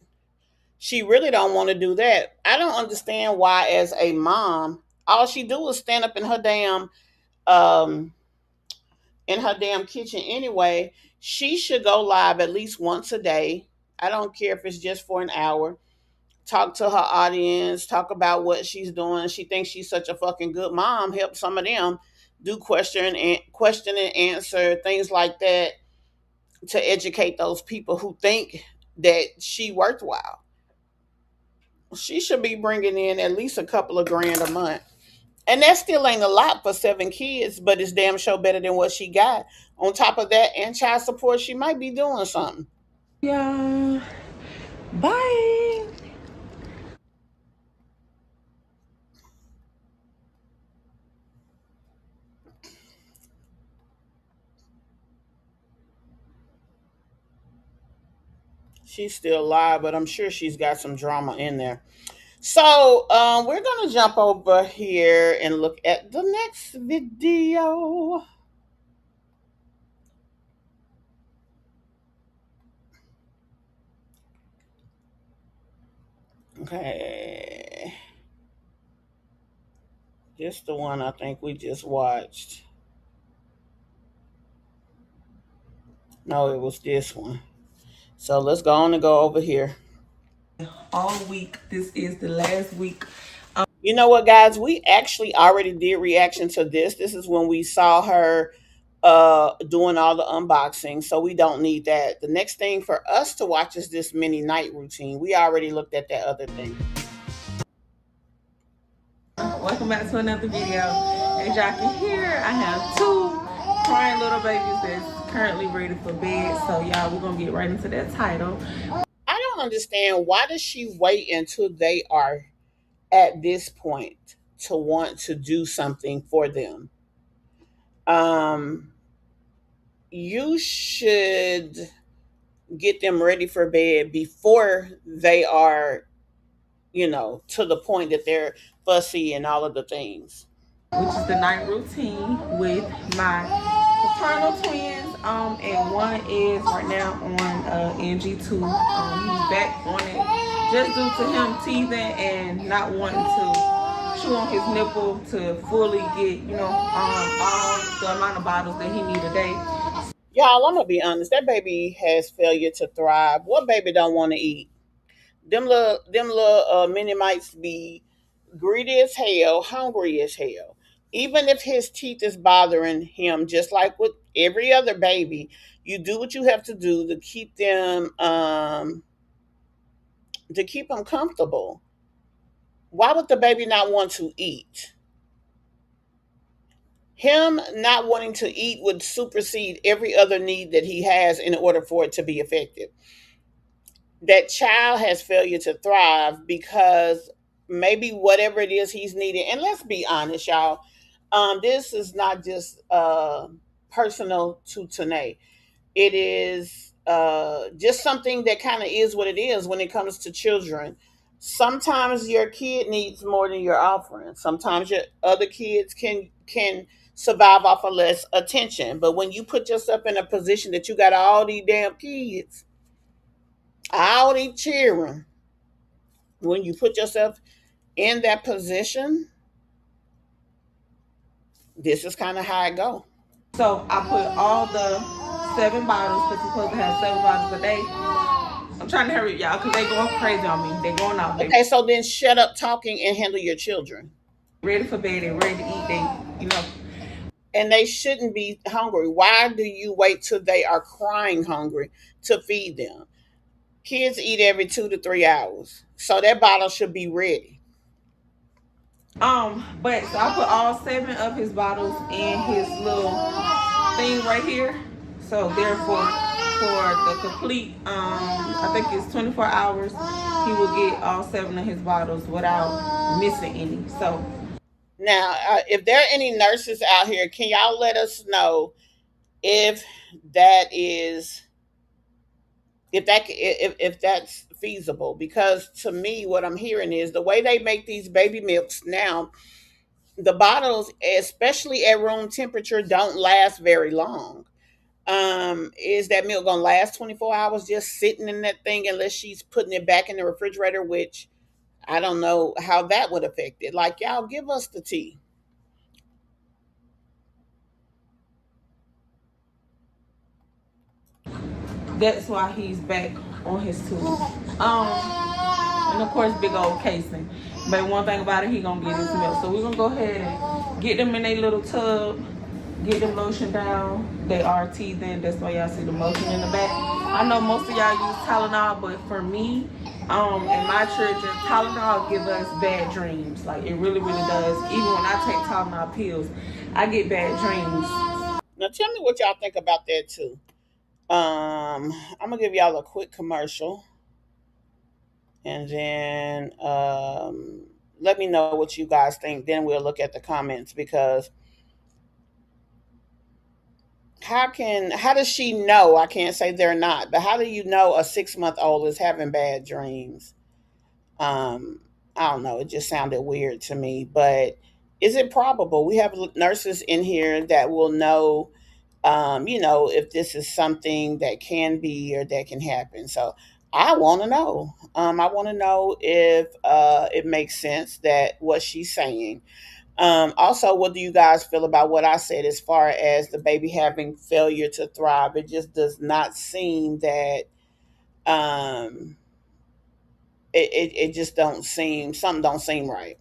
She really don't want to do that. I don't understand why, as a mom, all she do is stand up um in her damn kitchen anyway. She should go live at least once a day. I don't care if it's just for an hour. Talk to her audience, talk about what she's doing. She thinks she's such a fucking good mom. Help some of them do question and answer, things like that, to educate those people who think that she worthwhile. She should be bringing in at least a couple of grand a month. And that still ain't a lot for 7 kids, but it's damn sure better than what she got. On top of that and child support, she might be doing something. Yeah. Bye. She's still alive, but I'm sure she's got some drama in there. So we're gonna jump over here and look at the next video. Okay, this the one I think we just watched. No, it was this one. So let's go on and go over here. All week. This is the last week. You know what, guys? We actually already did reaction to this. This is when we saw her doing all the unboxing, so we don't need that. The next thing for us to watch is this mini night routine. We already looked at that other thing. Welcome back to another video. As y'all can hear, I have two crying little babies that's currently ready for bed. So y'all, we're gonna get right into that title. I don't understand, why does she wait until they are at this point to want to do something for them? You should get them ready for bed before they are, to the point that they're fussy and all of the things. Which is the night routine with my paternal twins. And one is right now on NG2. He's back on it just due to him teething and not wanting to chew on his nipple to fully get, all the amount of bottles that he need a day. Y'all, I'm gonna be honest. That baby has failure to thrive. What baby don't want to eat? Them little mini mites be greedy as hell, hungry as hell. Even if his teeth is bothering him, just like with every other baby, you do what you have to do to keep them comfortable. Why would the baby not want to eat? Him not wanting to eat would supersede every other need that he has in order for it to be effective. That child has failure to thrive because maybe whatever it is he's needing. And let's be honest, y'all. This is not just personal to Tannea. It is just something that kind of is what it is when it comes to children. Sometimes your kid needs more than your offering. Sometimes your other kids can survive off of less attention. But when you put yourself in a position that you got all these damn kids, all these children, when you put yourself in that position, this is kind of how it go. So I put all the 7 bottles, because you're supposed to have 7 bottles a day. I'm trying to hurry y'all because they going crazy on me. They going out. Okay, so then shut up talking and handle your children. Ready for bed and ready to eat. And they shouldn't be hungry. Why do you wait till they are crying hungry to feed them? Kids eat every 2 to 3 hours, so that bottle should be ready. But so I put all 7 of his bottles in his little thing right here. So therefore, for the complete, I think it's 24 hours, he will get all 7 of his bottles without missing any. So now, if there are any nurses out here, can y'all let us know if that is if that's feasible? Because to me, what I'm hearing is the way they make these baby milks now, the bottles, especially at room temperature, don't last very long. Is that milk gonna last 24 hours just sitting in that thing unless she's putting it back in the refrigerator, which I don't know how that would affect it. Like, y'all, give us the tea. that's why he's back on his tools. And of course, big old casing. But one thing about it, he gonna get his milk. So we're gonna go ahead and get them in a little tub, get them lotion down. They are teething. That's why y'all see the motion in the back. I know most of y'all use Tylenol, but for me, in my children, Tylenol give us bad dreams. Like, it really, really does. Even when I take Tylenol pills, I get bad dreams. Now tell me what y'all think about that too. I'm gonna give y'all a quick commercial, and then let me know what you guys think. Then we'll look at the comments, because how does she know? I can't say they're not, but how do you know a 6-month-old is having bad dreams? I don't know. It just sounded weird to me. But is it probable? We have nurses in here that will know, if this is something that can be or that can happen. So I want to know. I want to know if it makes sense that what she's saying. Also, what do you guys feel about what I said as far as the baby having failure to thrive? It just does not seem that Um, it just don't seem, something don't seem right.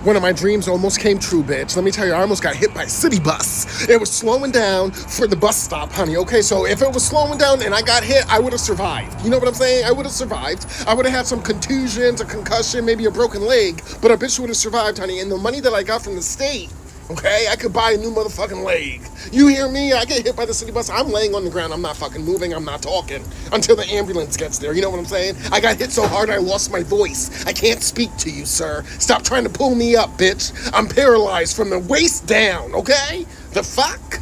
One of my dreams almost came true, bitch. Let me tell you, I almost got hit by a city bus. It was slowing down for the bus stop, honey. Okay, so if it was slowing down and I got hit, I would have survived. You know what I'm saying? I would have survived. I would have had some contusions, a concussion, maybe a broken leg, but a bitch would have survived, honey. And the money that I got from the state, okay, I could buy a new motherfucking leg. You hear me? I get hit by the city bus. I'm laying on the ground. I'm not fucking moving. I'm not talking until the ambulance gets there. You know what I'm saying? I got hit so hard I lost my voice. I can't speak to you, sir. Stop trying to pull me up, bitch. I'm paralyzed from the waist down, okay? The fuck?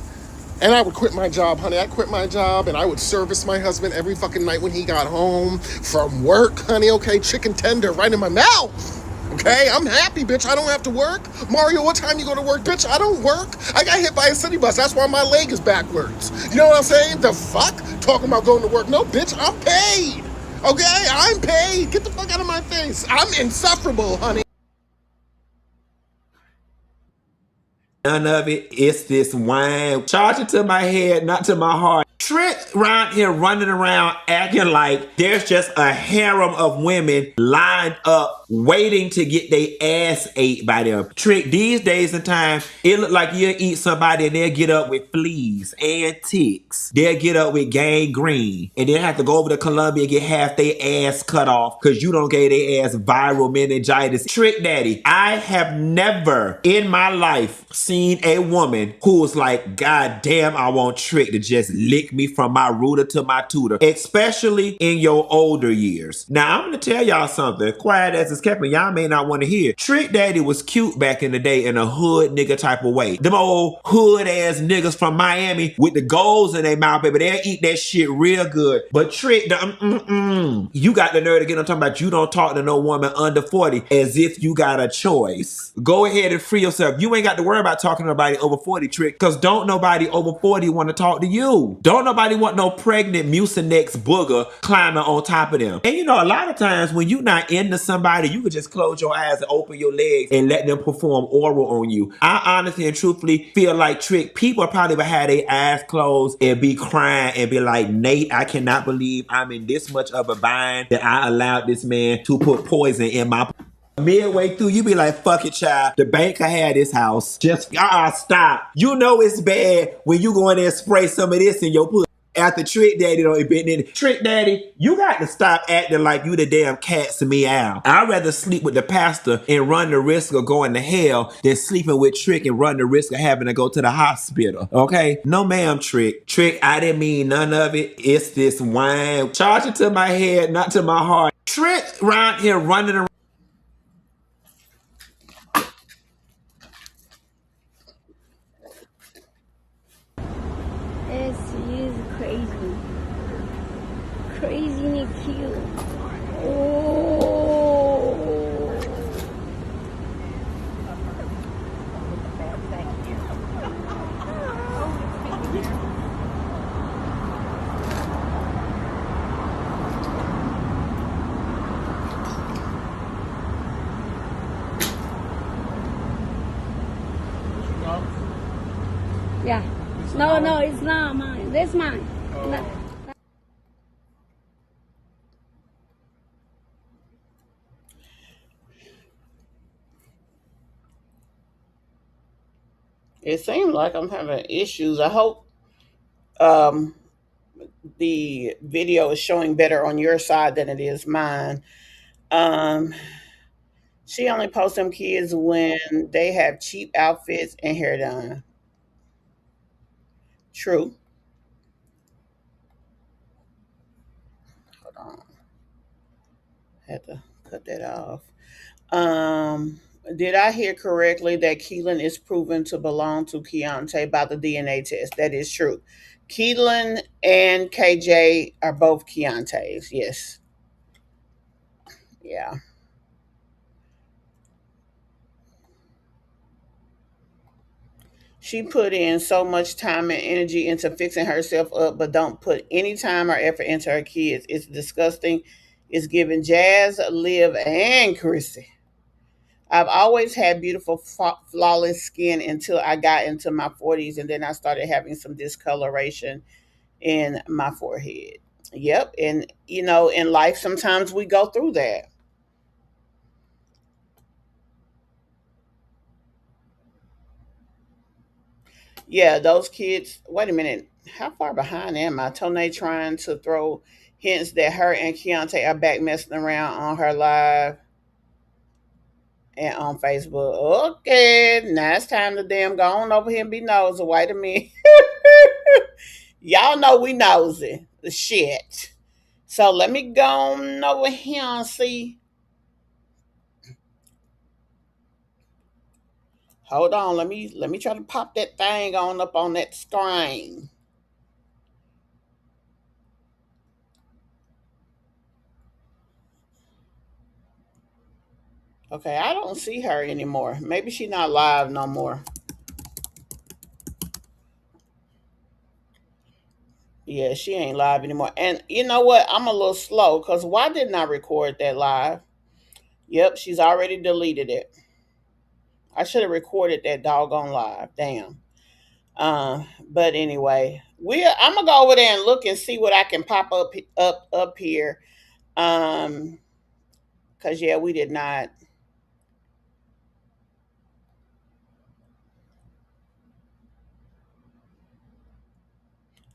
And I would quit my job, honey. I quit my job and I would service my husband every fucking night when he got home from work, honey, okay? Chicken tender right in my mouth. Okay, I'm happy, bitch. I don't have to work. Mario, what time you go to work? Bitch, I don't work. I got hit by a city bus. That's why my leg is backwards. You know what I'm saying? The fuck? Talking about going to work. No, bitch, I'm paid. Okay, I'm paid. Get the fuck out of my face. I'm insufferable, honey. None of it. It's this wine. Charge it to my head, not to my heart. Trick around here running around acting like there's just a harem of women lined up waiting to get their ass ate by them. Trick, these days and time, it look like you'll eat somebody and they'll get up with fleas and ticks. They'll get up with gangrene and then have to go over to Colombia and get half their ass cut off because you don't give their ass viral meningitis. Trick daddy, I have never in my life seen a woman who was like, God damn, I want Trick to just lick me from my rooter to my tutor, especially in your older years. Now, I'm going to tell y'all something. Quiet as it's kept, and y'all may not want to hear. Trick daddy was cute back in the day in a hood nigga type of way. Them old hood ass niggas from Miami with the goals in their mouth, baby, they'll eat that shit real good. But Trick, you got the nerve again. I'm talking about you don't talk to no woman under 40 as if you got a choice. Go ahead and free yourself. You ain't got to worry about talking to nobody over 40, Trick, because don't nobody over 40 want to talk to you. Don't nobody want no pregnant mucinex booger climbing on top of them. And you know, a lot of times when you're not into somebody, you could just close your eyes and open your legs and let them perform oral on you. I honestly and truthfully feel like, Trick, people probably would have their eyes closed and be crying and be like, Nate, I cannot believe I'm in this much of a bind that I allowed this man to put poison in my midway through, you be like, fuck it, child. The bank can have this house. Just, stop. You know it's bad when you go in there and spray some of this in your pussy. After Trick Daddy don't been in it. Trick Daddy, you got to stop acting like you the damn cat's meow. I'd rather sleep with the pastor and run the risk of going to hell than sleeping with Trick and run the risk of having to go to the hospital. Okay? No ma'am, Trick. Trick, I didn't mean none of it. It's this wine. Charge it to my head, not to my heart. Trick around here running around. This is crazy. Crazy and cute. Oh. Yeah. No, it's not mine. That's mine. No. It seems like I'm having issues. I hope um, the video is showing better on your side than it is mine. Um, she only posts them kids when they have cheap outfits and hair done. True. Hold on. Had to cut that off. Um, did I hear correctly that Keelan is proven to belong to Keontae by the DNA test? That is true. Keelan and KJ are both Keontae's. Yes. Yeah. She put in so much time and energy into fixing herself up, but don't put any time or effort into her kids. It's disgusting. It's giving Jazz, Liv, and Chrissy. I've always had beautiful, flawless skin until I got into my 40s, and then I started having some discoloration in my forehead. Yep. And, in life, sometimes we go through that. Yeah, those kids. Wait a minute. How far behind am I? Tone trying to throw hints that her and Keontae are back messing around on her live and on Facebook. Okay, now it's time to damn go on over here and be nosy. Wait a minute. Y'all know we nosy. The shit. So let me go on over here and see. Hold on, let me try to pop that thing on up on that screen. Okay, I don't see her anymore. Maybe she's not live no more. Yeah, she ain't live anymore. And you know what? I'm a little slow because why didn't I record that live? Yep, she's already deleted it. I should have recorded that doggone live. Damn. But anyway, I'm gonna go over there and look and see what I can pop up here. Cause yeah, we did not.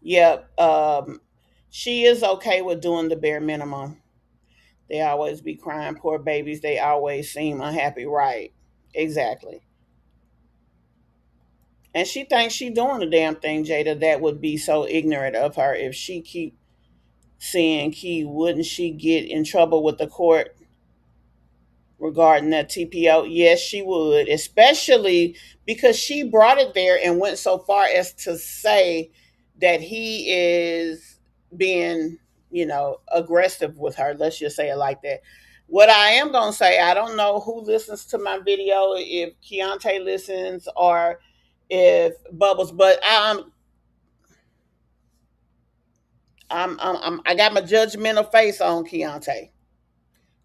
Yep. She is okay with doing the bare minimum. They always be crying, poor babies. They always seem unhappy. Right. Exactly. And she thinks she doing the damn thing, Jada. That would be so ignorant of her. If she keep seeing Key, wouldn't she get in trouble with the court regarding that TPO? Yes, she would, especially because she brought it there and went so far as to say that he is being, aggressive with her. Let's just say it like that. What I am going to say, I don't know who listens to my video, if Keontae listens or if Bubbles, but I got my judgmental face on, Keontae.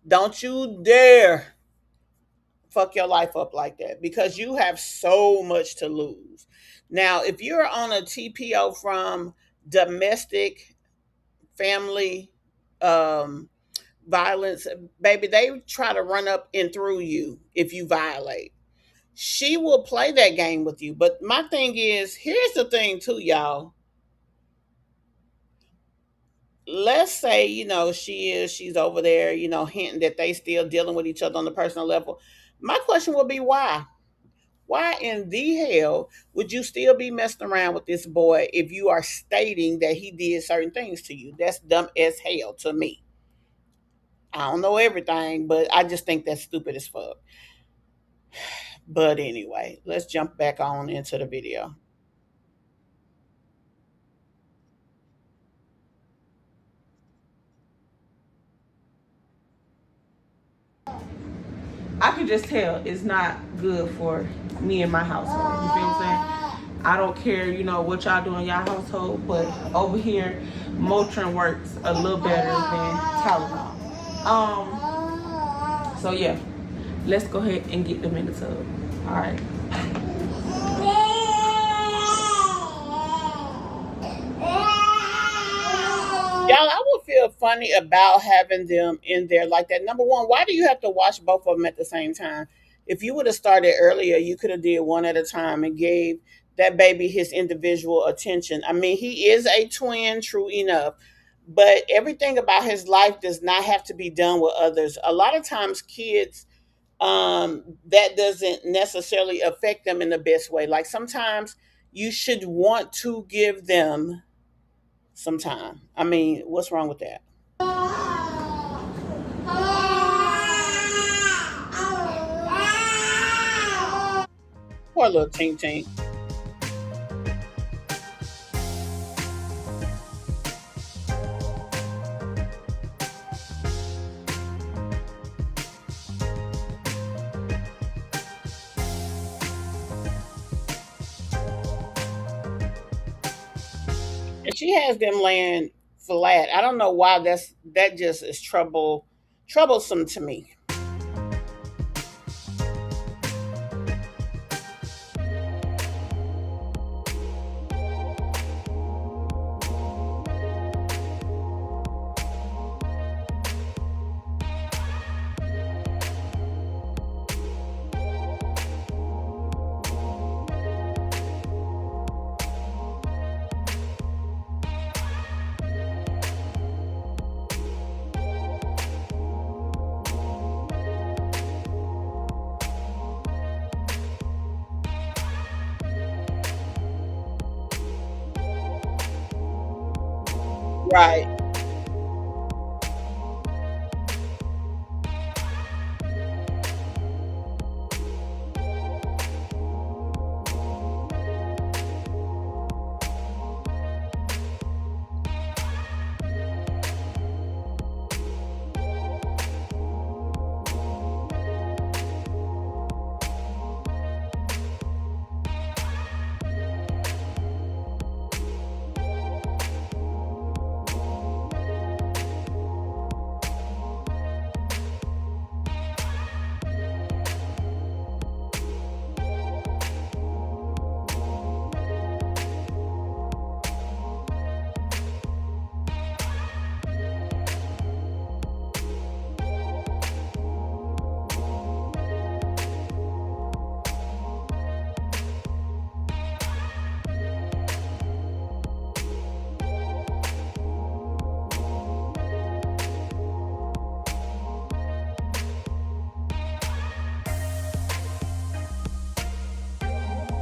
Don't you dare fuck your life up like that because you have so much to lose. Now, if you're on a TPO from domestic family um, violence, baby, they try to run up and through you if you violate. She will play that game with you. But my thing is, here's the thing too, y'all. Let's say, she's over there, hinting that they still dealing with each other on the personal level. My question would be why? Why in the hell would you still be messing around with this boy if you are stating that he did certain things to you? That's dumb as hell to me. I don't know everything, but I just think that's stupid as fuck. But anyway, let's jump back on into the video. I can just tell it's not good for me and my household. You feel what I'm saying? I don't care, what y'all do in y'all household, but over here, Motrin works a little better than Tylenol. So yeah, let's go ahead and get them in the tub. All right. Y'all, I would feel funny about having them in there like that. Number one, why do you have to watch both of them at the same time? If you would have started earlier, you could have did one at a time and gave that baby his individual attention. I mean, he is a twin, true enough, but everything about his life does not have to be done with others. A lot of times, kids, that doesn't necessarily affect them in the best way. Like sometimes you should want to give them some time. I mean, what's wrong with that? Poor little Tink Tink. And she has them laying flat. I don't know why that just is troublesome to me. Right.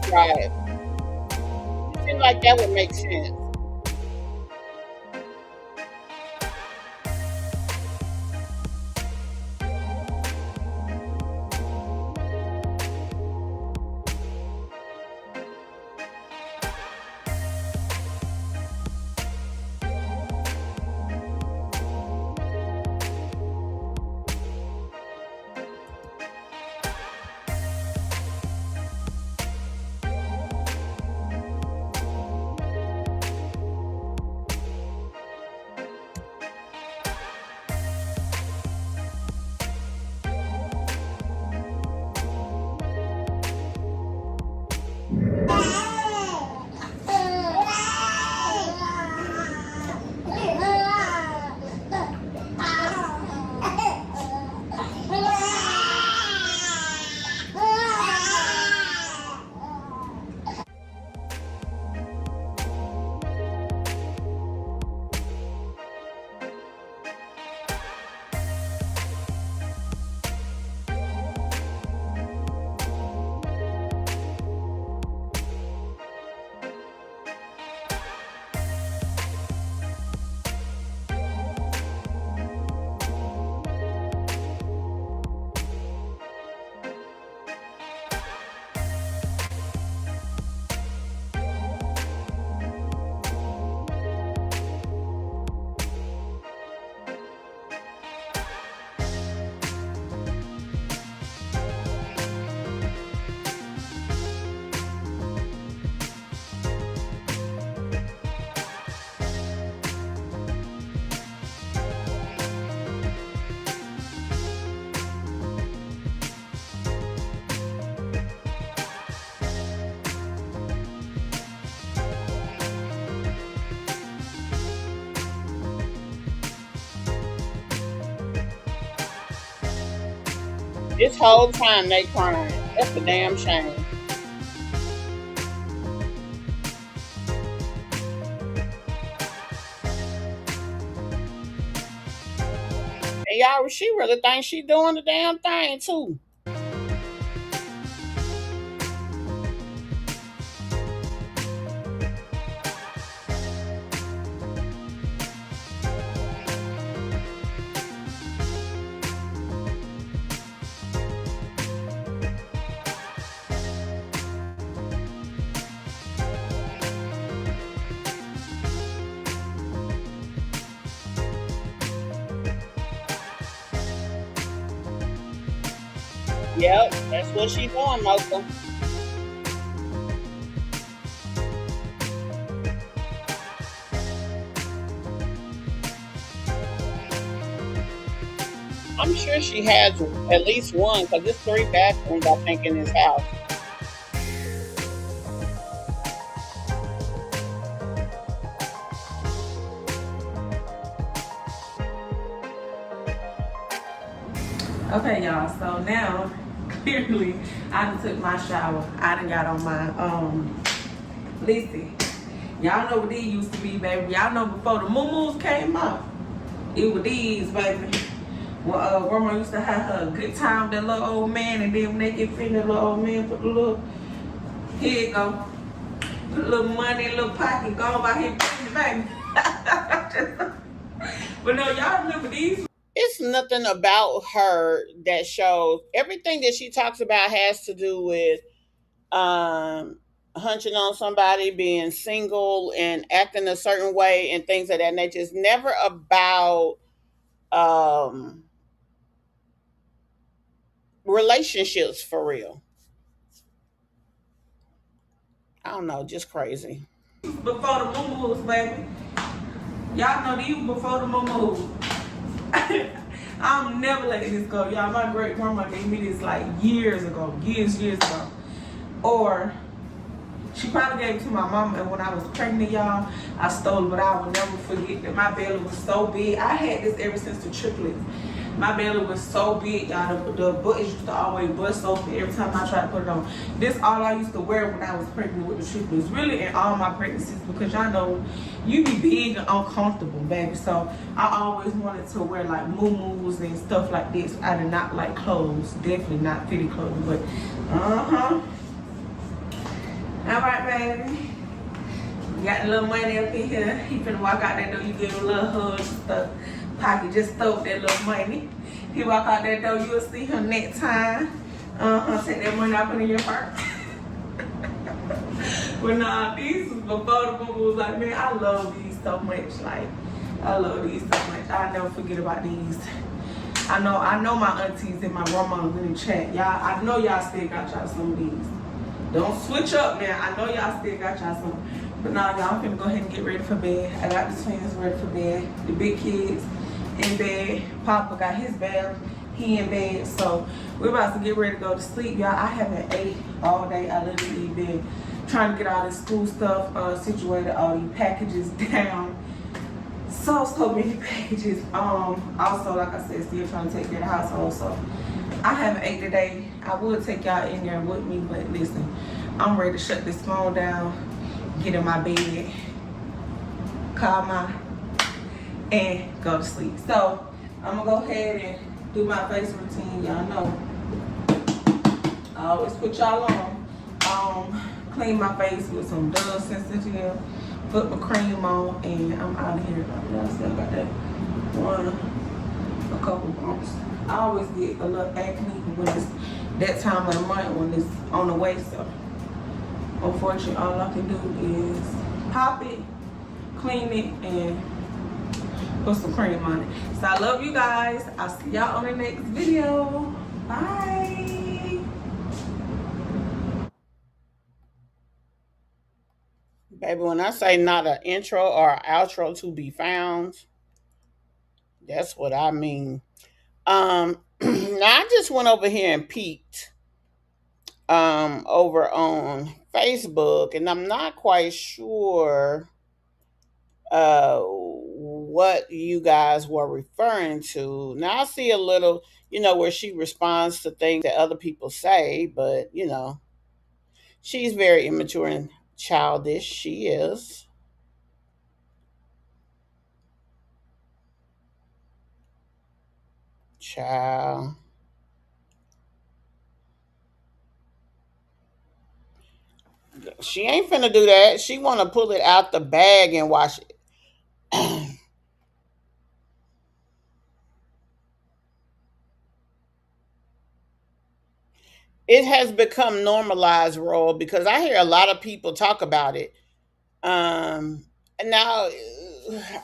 Right. It seems like that would make sense. This whole time they crying. That's a damn shame. And y'all, she really thinks she doing the damn thing too. Yep, that's what she's doing, Mocha. I'm sure she has at least one, because there's 3 bathrooms, I think, in this house. Okay, y'all, so now clearly I done took my shower. I done got on my listen, y'all know what these used to be, baby. Y'all know before the moo-moos came out, it was these, baby. Well, grandma used to have her a good time with that little old man, and then when they get finished, that little old man put the little, here you go, put a little money in a little pocket, go by here, baby. But no, y'all remember these? It's nothing about her that shows. Everything that she talks about has to do with hunching on somebody, being single, and acting a certain way, and things of that nature. It's never about um, relationships for real. I don't know, just crazy. Before the moo-moos, baby. Y'all know these before the moo-moos. I'm never letting this go, y'all. My great grandma gave me this like years ago. Or she probably gave it to my mama, and when I was pregnant, y'all, I stole it. But I will never forget that my belly was so big. I had this ever since the triplets. My belly was so big, y'all. The buttons used to always bust open every time I tried to put it on. This all I used to wear when I was pregnant with the triplets. Really in all my pregnancies, because y'all know you be big and uncomfortable, baby. So I always wanted to wear like moo-moos and stuff like this. I did not like clothes. Definitely not fitted clothes, but all right, baby. You got a little money up in here. He finna walk out that door. You give him a little hug and stuff. Pocket just stole that little money. He walk out that door. You'll see him next time. Take that money out in your purse. But nah, these was before the boom was like, man, I love these so much. Like, I love these so much. I'll never forget about these. I know my aunties and my grandmas in the chat. Y'all, I know y'all still got y'all some of these. Don't switch up now. I know y'all still got y'all some. But now y'all, I'm finna go ahead and get ready for bed. I got the twins ready for bed. The big kids in bed. Papa got his bed. He in bed. So we're about to get ready to go to sleep. Y'all, I haven't ate all day. I literally been trying to get all this school stuff situated, all these packages down. So many packages. Also, like I said, still trying to take care of the household. So I haven't ate today. I would take y'all in there with me, but listen, I'm ready to shut this phone down, get in my bed, and go to sleep. So I'm gonna go ahead and do my face routine. Y'all know I always put y'all on. Clean my face with some Dove Sensitive, put my cream on, and I'm out of here. Y'all still got that a couple bumps. I always get a little acne when it's that time of the month, when it's on the way. So unfortunately, all I can do is pop it, clean it, and put some cream on it. So I love you guys. I'll see y'all on the next video. Bye. Baby, when I say not an intro or an outro to be found, that's what I mean. Now I just went over here and peeked over on Facebook, and I'm not quite sure what you guys were referring to. Now I see a little, where she responds to things that other people say, but she's very immature and childish. She is. Child. She ain't finna do that. She want to pull it out the bag and wash it. It has become normalized, Roll, because I hear a lot of people talk about it. And now,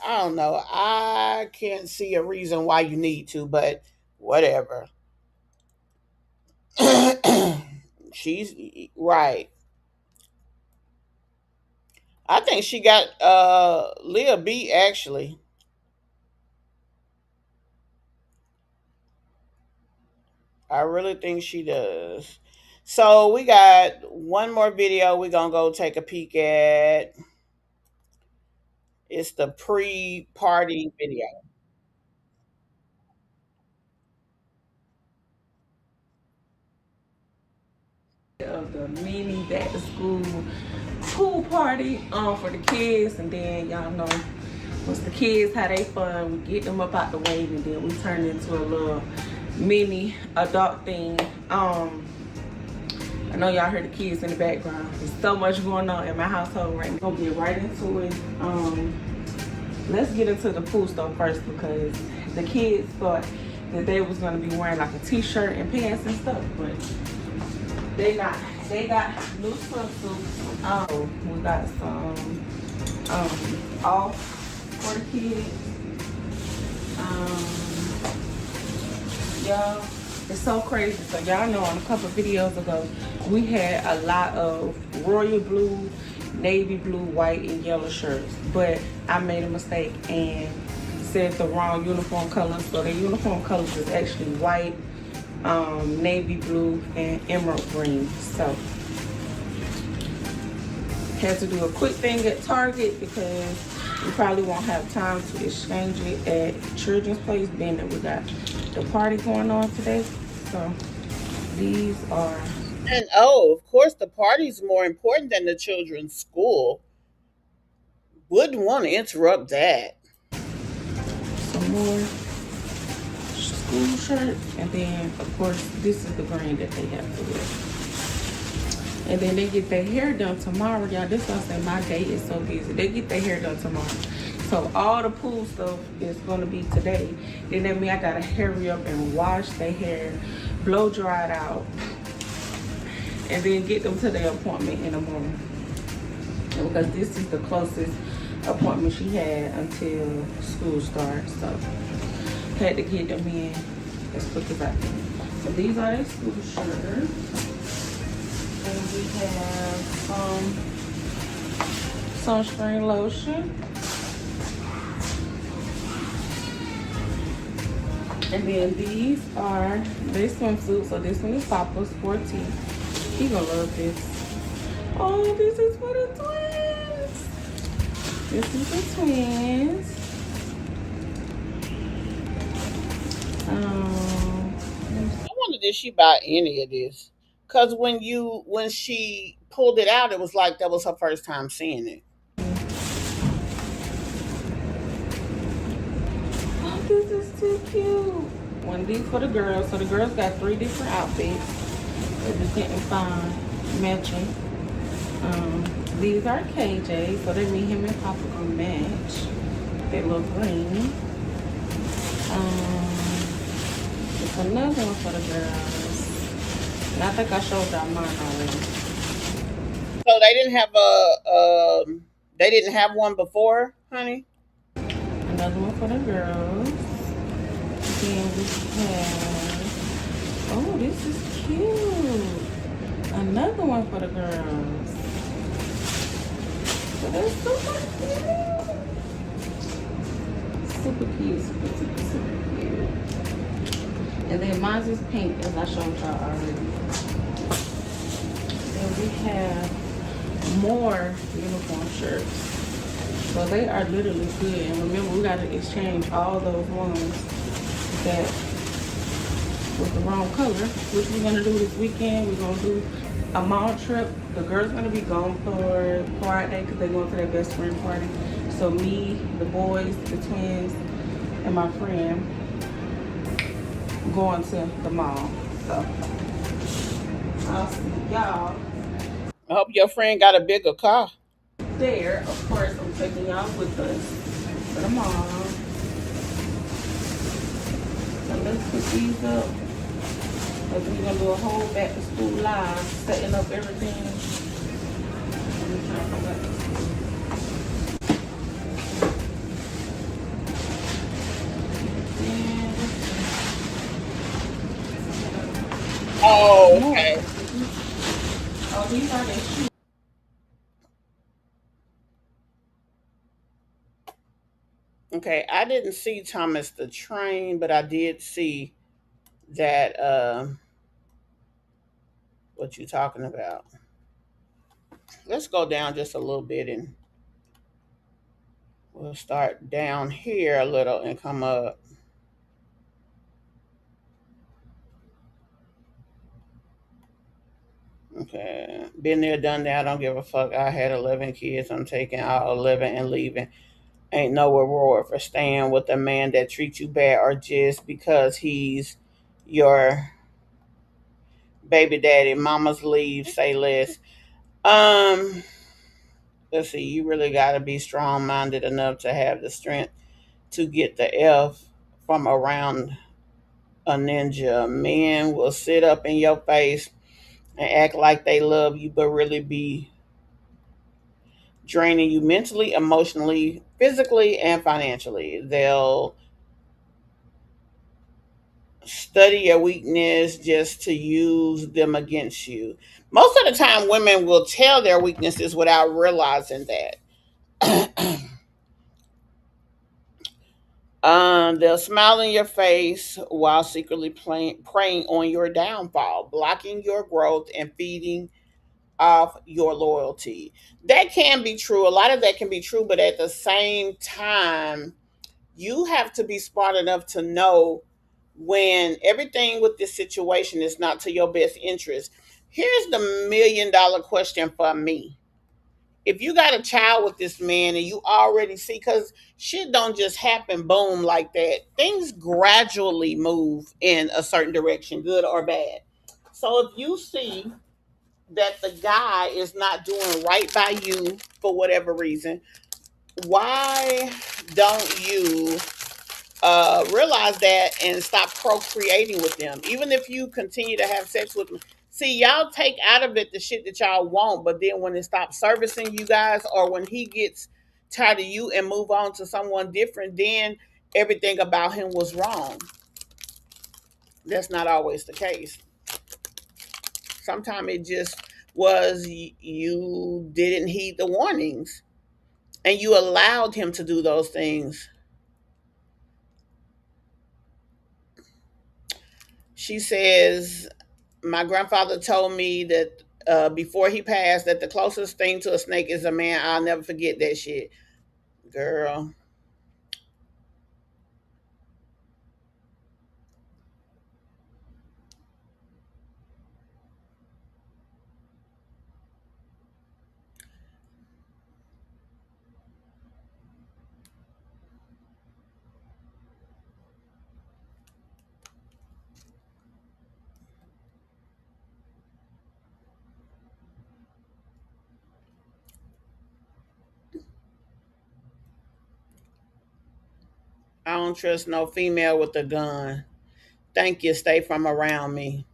I don't know. I can't see a reason why you need to, but whatever. She's right. I think she got Leah B actually. I really think she does. So we got one more video we're gonna go take a peek at. It's the pre-party video. Of the mini back to school pool party for the kids, and then y'all know once the kids have their fun, we get them up out the way, and then we turn it into a little mini adult thing. I know y'all heard the kids in the background. There's so much going on in my household right now. Gonna get right into it. let's get into the food stuff first, because the kids thought that they was gonna be wearing like a t-shirt and pants and stuff, but they not. They got new swimsuits. We got some off for the kids. Y'all, it's so crazy. So y'all know on a couple videos ago, we had a lot of royal blue, navy blue, white, and yellow shirts. But I made a mistake and said the wrong uniform colors. So the uniform colors is actually white, navy blue, and emerald green. So had to do a quick thing at Target because we probably won't have time to exchange it at Children's Place, being that we got the party going on today. So these are And oh, of course, the party's more important than the children's school. Wouldn't want to interrupt that. some more school shirts, and then of course this is the green that they have to wear. And then they get their hair done tomorrow, y'all. This is why I say my day is so busy. They get their hair done tomorrow. So all the pool stuff is gonna be today. Then that means I gotta hurry up and wash their hair, blow dry it out, and then get them to their appointment in the morning. And because this is the closest appointment she had until school starts. So had to get them in as quick as I can. So these are their school shirts. And we have sunscreen lotion. And then these are their swimsuits. So this one is Papa's 14. He gonna love this. Oh, this is for the twins. This is the twins. I wonder did she buy any of this? Cause when she pulled it out, it was like that was her first time seeing it. Oh, this is too cute. One of these for the girls. So the girls got 3 different outfits. They just didn't find matching. These are KJ, so they mean him and Papa gonna match. They look green. It's another one for the girls. And I think I showed y'all mine already. So they didn't have one before, honey. Another one for the girls. Then we have, oh, this is cute. Another one for the girls. So that's super cute. Super cute, super cute. And then mine is pink, as I showed y'all already. Then we have more uniform shirts. So they are literally good. And remember, we got to exchange all those ones that with the wrong color, which we're going to do this weekend. We're going to do a mall trip. The girls going to be gone for Friday because they're going to their best friend party. So me, the boys, the twins, and my friend going to the mall. So I'll see y'all I hope your friend got a bigger car. there. Of course, I'm taking y'all with us for the mall. So let's put these up. Because we're going to do a whole back to school live, setting up everything. Oh, okay. Oh, these are their shoes. Okay, I didn't see Thomas the Train, but I did see that what you talking about. Let's go down just a little bit and we'll start down here a little and come up. Okay, been there, done that. I don't give a fuck. I had 11 kids. I'm taking all 11 and leaving. Ain't no reward for staying with a man that treats you bad or just because he's your baby daddy. Mama's leave, say less. Um, Let's see, you really got to be strong minded enough to have the strength to get the F from around a ninja. Men will sit up in your face and act like they love you, but really be draining you mentally, emotionally, physically, and financially. They'll study your weakness just to use them against you. Most of the time, women will tell their weaknesses without realizing that. They'll smile in your face while secretly preying on your downfall, blocking your growth, and feeding off your loyalty. That can be true. A lot of that can be true, but at the same time, you have to be smart enough to know when everything with this situation is not to your best interest. Here's the $1,000,000 question for me. If you got a child with this man and you already see, because shit don't just happen boom like that, things gradually move in a certain direction, good or bad. So if you see that the guy is not doing right by you for whatever reason, why don't you realize that and stop procreating with them? Even if you continue to have sex with them, see, y'all take out of it the shit that y'all want, but then when it stops servicing you guys, or when he gets tired of you and move on to someone different, then everything about him was wrong. That's not always the case. Sometimes it just was you didn't heed the warnings and you allowed him to do those things. She says, my grandfather told me that before he passed, that the closest thing to a snake is a man. I'll never forget that shit. Girl, I don't trust no female with a gun. Thank you. Stay from around me.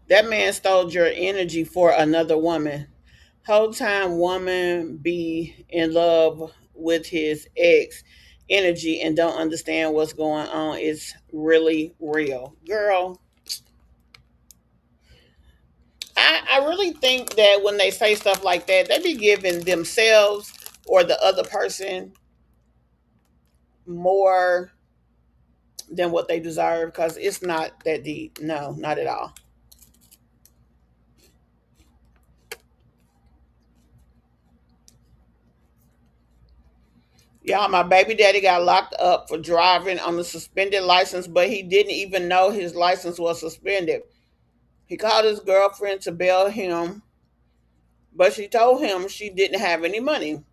That man stole your energy for another woman. Whole time woman be in love with his ex energy and don't understand what's going on. It's really real. Girl, I really think that when they say stuff like that, they be giving themselves or the other person more than what they deserve, because it's not that deep. No, not at all. Y'all, my baby daddy got locked up for driving on a suspended license, but he didn't even know his license was suspended. He called his girlfriend to bail him, but she told him she didn't have any money.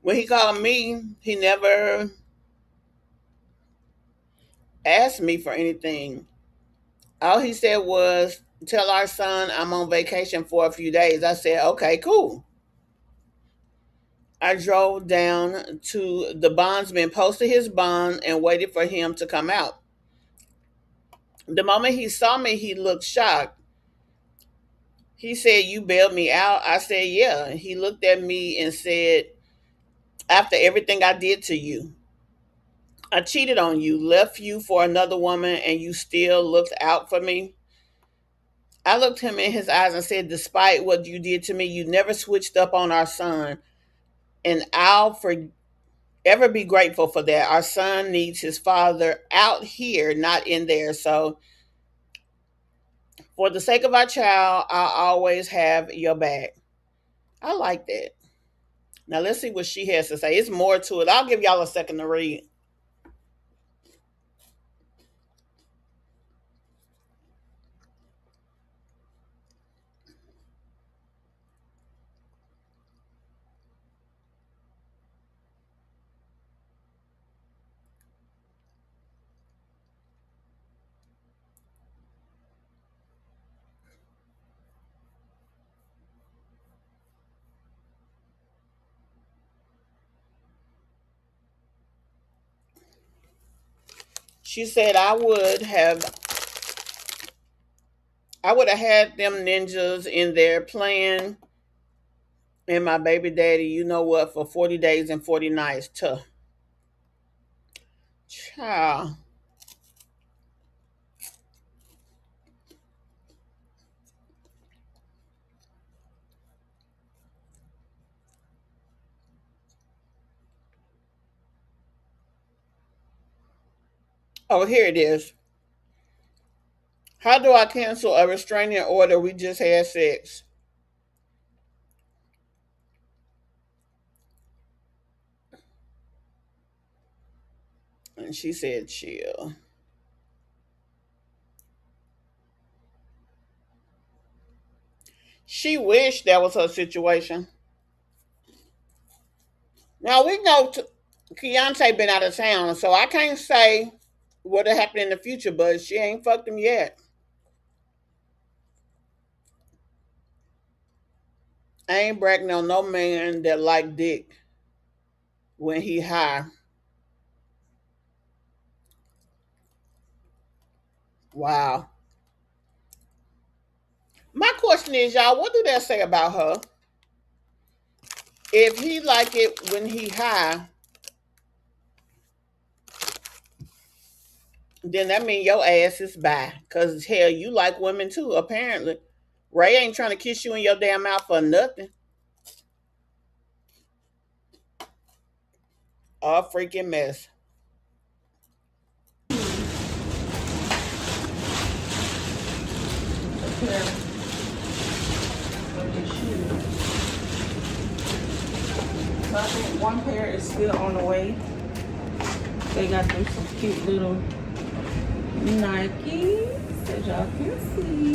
When he called me, he never asked me for anything. All he said was, tell our son I'm on vacation for a few days. I said, okay, cool. I drove down to the bondsman, posted his bond, and waited for him to come out. The moment he saw me, he looked shocked. He said, you bailed me out? I said, yeah. He looked at me and said, after everything I did to you, I cheated on you, left you for another woman, and you still looked out for me. I looked him in his eyes and said, despite what you did to me, you never switched up on our son. And I'll forever be grateful for that. Our son needs his father out here, not in there. So, for the sake of our child, I'll always have your back. I like that. Now, let's see what she has to say. It's more to it. I'll give y'all a second to read. She said I would have had them ninjas in there playing and my baby daddy, you know what, for 40 days and 40 nights. Tough. Child. Oh, here it is. How do I cancel a restraining order? We just had sex. And she said, chill. She wished that was her situation. Now we know Keontae been out of town, so I can't say what'll happen in the future, but she ain't fucked him yet. I ain't bragging on no man that like dick when he high. Wow. My question is, y'all, what do that say about her? If he like it when he high, then that mean your ass is by. Cause hell, you like women too, apparently. Ray ain't trying to kiss you in your damn mouth for nothing. A freaking mess. So I think one pair is still on the way. They got them some cute little Nikes, as y'all can see.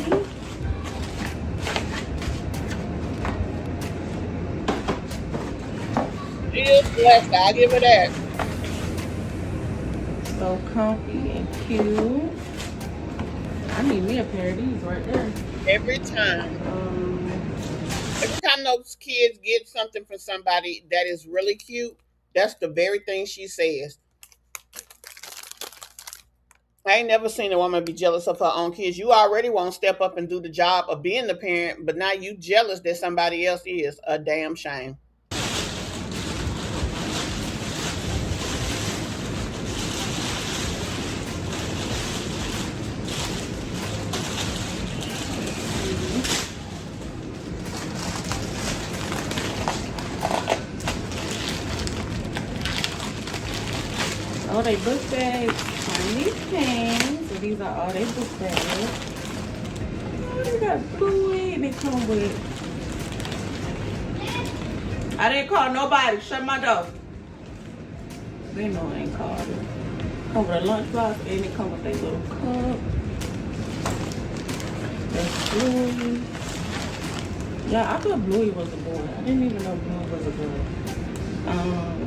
She is blessed, I'll give her that. So comfy and cute. I need me a pair of these right there. Every time. Every time those kids get something from somebody that is really cute, that's the very thing she says. I ain't never seen a woman be jealous of her own kids. You already won't step up and do the job of being the parent, but now you jealous that somebody else is. A damn shame. Oh, they book bags. Chinese pants. So these are all they book bags. Oh, they got fluid and they come with. I didn't call nobody. Shut my door. They know I ain't called it. Come with a lunchbox and it come with a little cup. That's Bluey. Yeah, I thought Bluey was a boy. I didn't even know Bluey was a boy.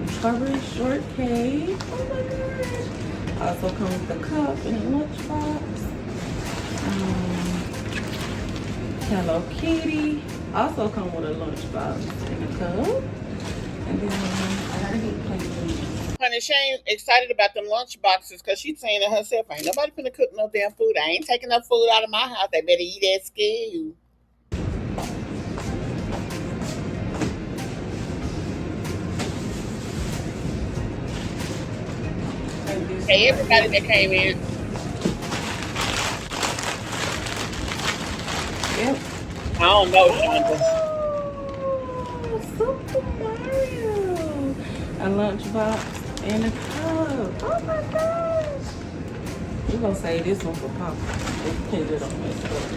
Strawberry shortcake. Oh my gosh. Also comes with the cup and a lunchbox. Hello Kitty. Also come with a lunchbox and a cup. And then I gotta get plates. Honey, she ain't excited about them lunch boxes because she's saying to herself, ain't nobody finna cook no damn food. I ain't taking no food out of my house. They better eat that skill. Hey, everybody that came in. Yep. I don't know, Shonda. Oh, Super Mario. A lunchbox and a cup. Oh my gosh. We're gonna save this one for Papa. Let's put it on this one.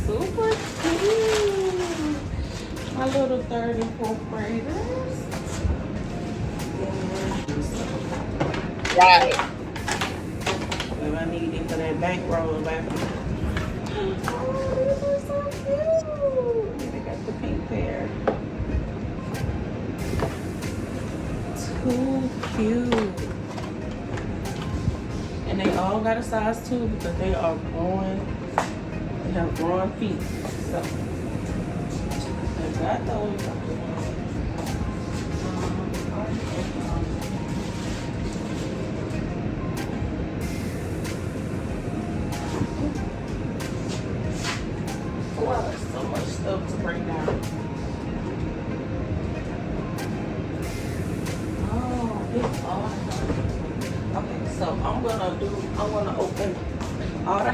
Super cute. My little third and fourth graders. Right. What I need it for that bankroll back. Oh, these are so cute. They got the pink pair. Too cute. And they all got a size 2 because they are growing. They have growing feet. So I got those.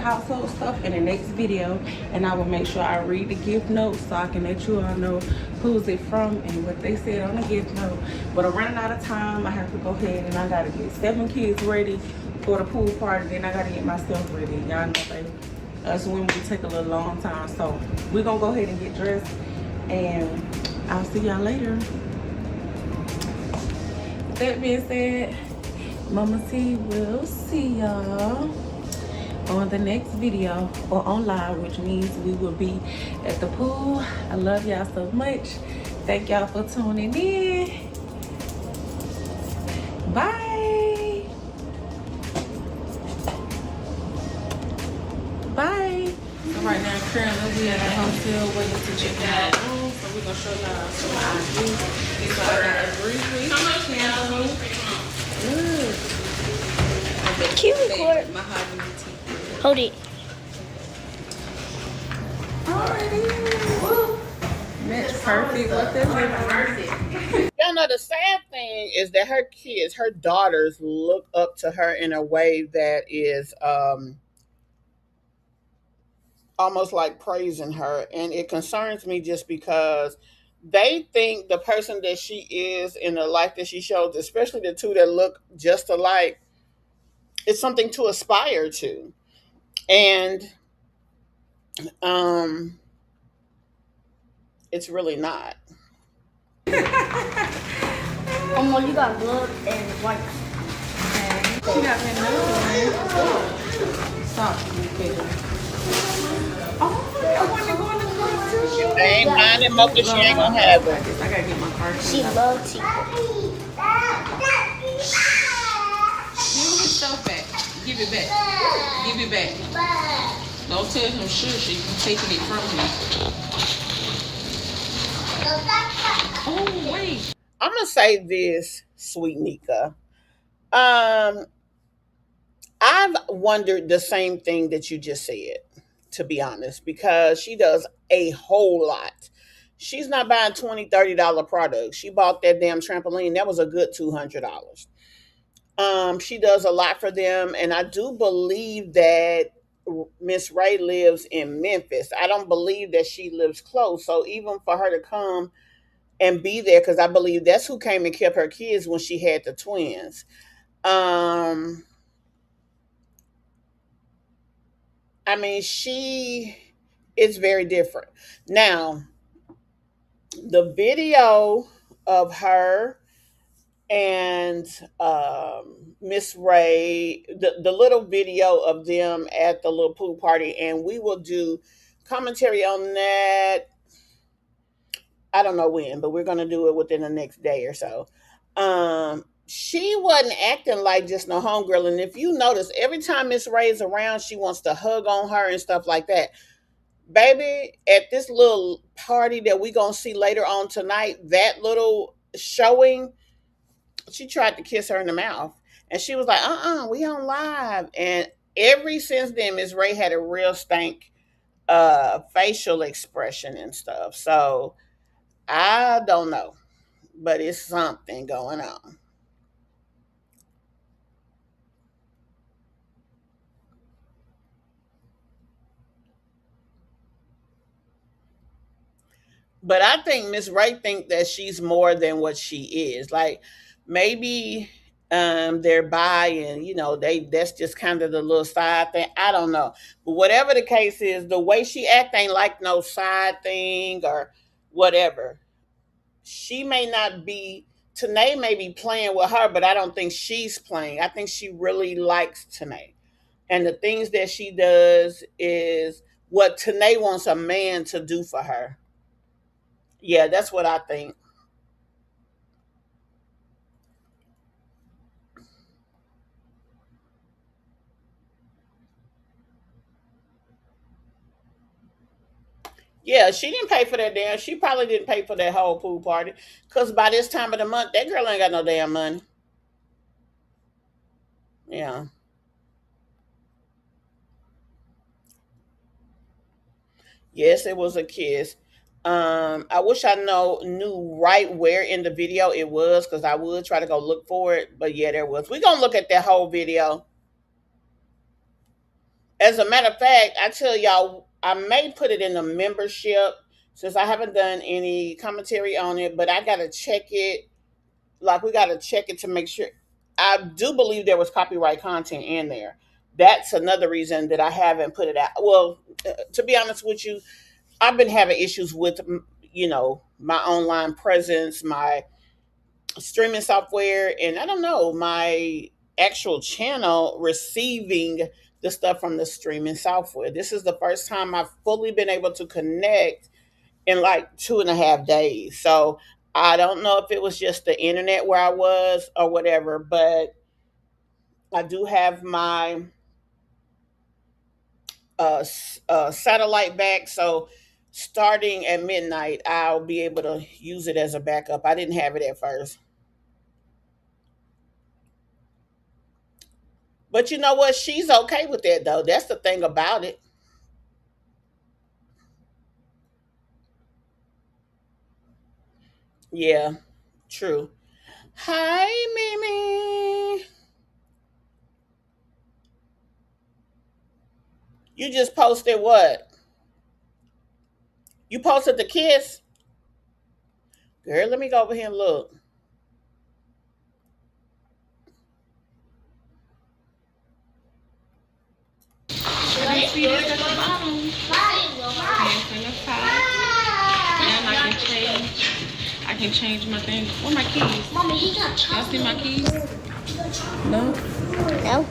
household stuff in the next video, and I will make sure I read the gift notes so I can let you all know who's it from and what they said on the gift note. But I'm running out of time. I have to go ahead and I gotta get 7 kids ready for the pool party. Then I gotta get myself ready. Y'all know, baby, us women, we take a little long time. So we're gonna go ahead and get dressed, and I'll see y'all later. That being said, Mama T will see y'all on the next video or on live, which means we will be at the pool. I love y'all so much. Thank y'all for tuning in. Bye. Bye. So right now, currently we at the hotel waiting to check out our room. So we're gonna show y'all some ideas. So I got a briefly candle. Can you record? Mahogany tea. Hold it. Alrighty. That's perfect. What the perfect. Y'all know the sad thing is that her kids, her daughters, look up to her in a way that is almost like praising her, and it concerns me just because they think the person that she is in the life that she shows, especially the two that look just alike, is something to aspire to. And it's really not. Well, you got blood and white. She got that nose. Stop. Oh, I want to go in the club too. They ain't minding mocha, she ain't gonna have it. I gotta get my car. She loves tea. Give his stuff back. Give it back. Give it back. Don't tell him shush. You're taking it from him. Oh, wait. I'm gonna say this, sweet Nika. I've wondered the same thing that you just said, to be honest, because she does a whole lot. She's not buying $20, $30 products. She bought that damn trampoline. That was a good $200. She does a lot for them, and I do believe that Miss Ray lives in Memphis. I don't believe that she lives close. So even for her to come and be there, because I believe that's who came and kept her kids when she had the twins. I mean, she is very different. Now, the video of her and Miss Ray, the little video of them at the little pool party, and we will do commentary on that. I don't know when, but we're going to do it within the next day or so. She wasn't acting like just no homegirl. And if you notice, every time Miss Ray is around, she wants to hug on her and stuff like that. Baby, at this little party that we going to see later on tonight, that little showing, she tried to kiss her in the mouth. And she was like, we on live. And ever since then, Miss Ray had a real stank facial expression and stuff. So I don't know, but it's something going on. But I think Miss Ray think that she's more than what she is. Like maybe they're bi and that's just kind of the little side thing. I don't know. But whatever the case is, the way she act ain't like no side thing or whatever. She may not be Tanae may be playing with her, but I don't think she's playing. I think she really likes Tanae. And the things that she does is what Tanae wants a man to do for her. Yeah, that's what I think. Yeah, she didn't pay for that damn. She probably didn't pay for that whole pool party. Cause by this time of the month, that girl ain't got no damn money. Yeah. Yes, it was a kiss. I wish I knew right where in the video it was, because I would try to go look for it. But yeah, there was. We're gonna look at that whole video. As a matter of fact, I tell y'all, I may put it in the membership since I haven't done any commentary on it, but I gotta check it. Like we gotta check it to make sure. I do believe there was copyright content in there. That's another reason that I haven't put it out. Well, to be honest with you, I've been having issues with my online presence, my streaming software, and I don't know, my actual channel receiving the stuff from the streaming software. This is the first time I've fully been able to connect in like 2.5 days. So I don't know if it was just the internet where I was or whatever, but I do have my satellite back. So starting at midnight, I'll be able to use it as a backup. I didn't have it at first. But you know what? She's okay with that though. That's the thing about it. Yeah, true. Hi, Mimi. You just posted what? You posted the kiss? Girl, let me go over here and look. I see this at the bottom. Hands in the side. And I can change my thing. Where my keys? Mommy, he got Y'all see my keys? No? No.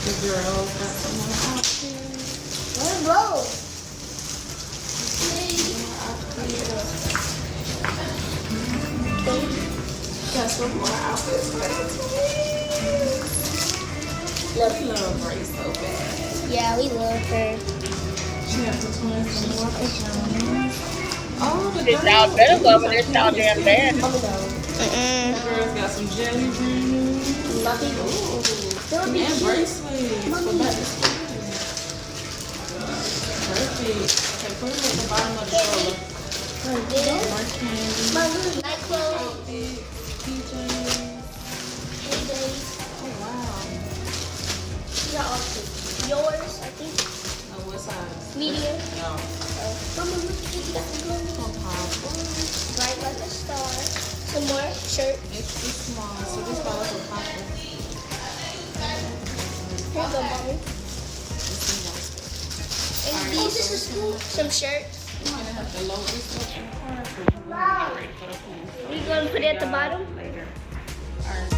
The girls got some more outfits. Whoa. Got some more outfits for love Grace so bad. Yeah, we love her. She has the twins some more pajamas. Oh, the Y'all girls. better love it. It's y'all damn bad. The girls got some jelly beans. And bracelets for back to school. Perfect. Okay, put them at the bottom of the stroller. More candy. My little night clothes. PJs. Oh, wow. You got all the yours, I think. Oh, what size? Medium. No. Mama, look, you got the blue. Bright like a star. Some more shirt. Extra small. So this follows a popper. Here you go, mommy. And these are some shirts. We're gonna have to load this up in the car because we're gonna get ready for the pool. We gonna put it at the bottom? Later. Alright.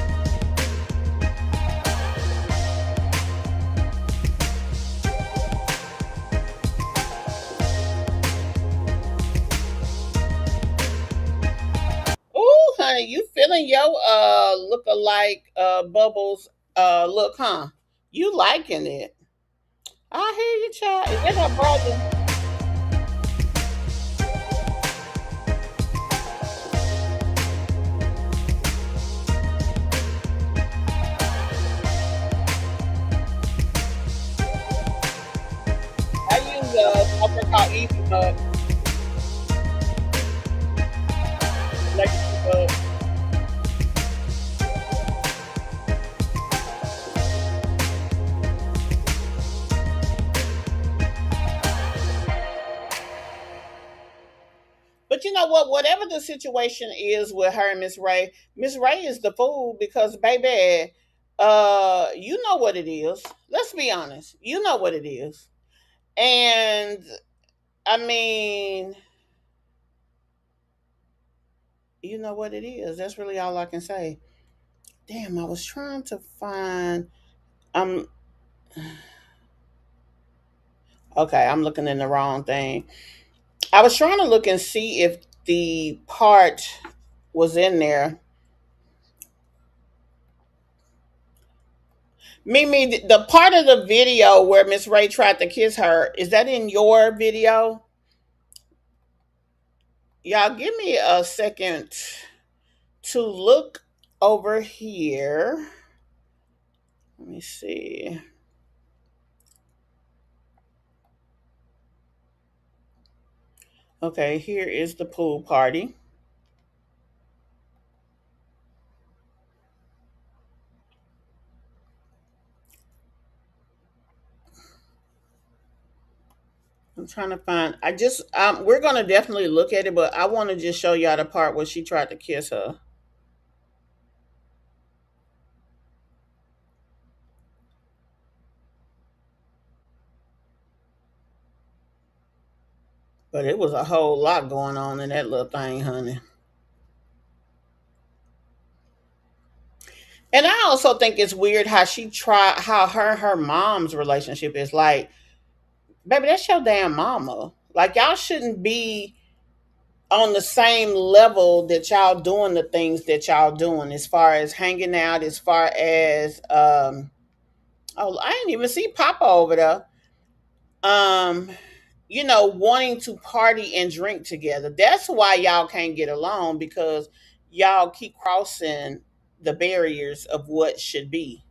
Ooh, honey, you feeling your look-alike bubbles look, huh? You liking it. I hear you, child. Is that her brother? I use something called Easy Mug. Legacy Mug. But you know what? Whatever the situation is with her and Miss Ray is the fool because baby, you know what it is. Let's be honest. You know what it is. And I mean, you know what it is. That's really all I can say. Damn, I was trying to find um okay, I'm looking in the wrong thing. I was trying to look and see if the part was in there. Mimi, the part of the video where Miss Ray tried to kiss her, is that in your video? Y'all give me a second to look over here. Let me see. Okay, here is the pool party. I'm trying to find. I just we're gonna definitely look at it, but I want to just show y'all the part where she tried to kiss her. But it was a whole lot going on in that little thing, honey. And I also think it's weird how how her mom's relationship is like, baby, that's your damn mama. Like y'all shouldn't be on the same level that y'all doing the things that y'all doing as far as hanging out, as far as oh, I didn't even see Papa over there. Um, wanting to party and drink together. That's why y'all can't get along because y'all keep crossing the barriers of what should be.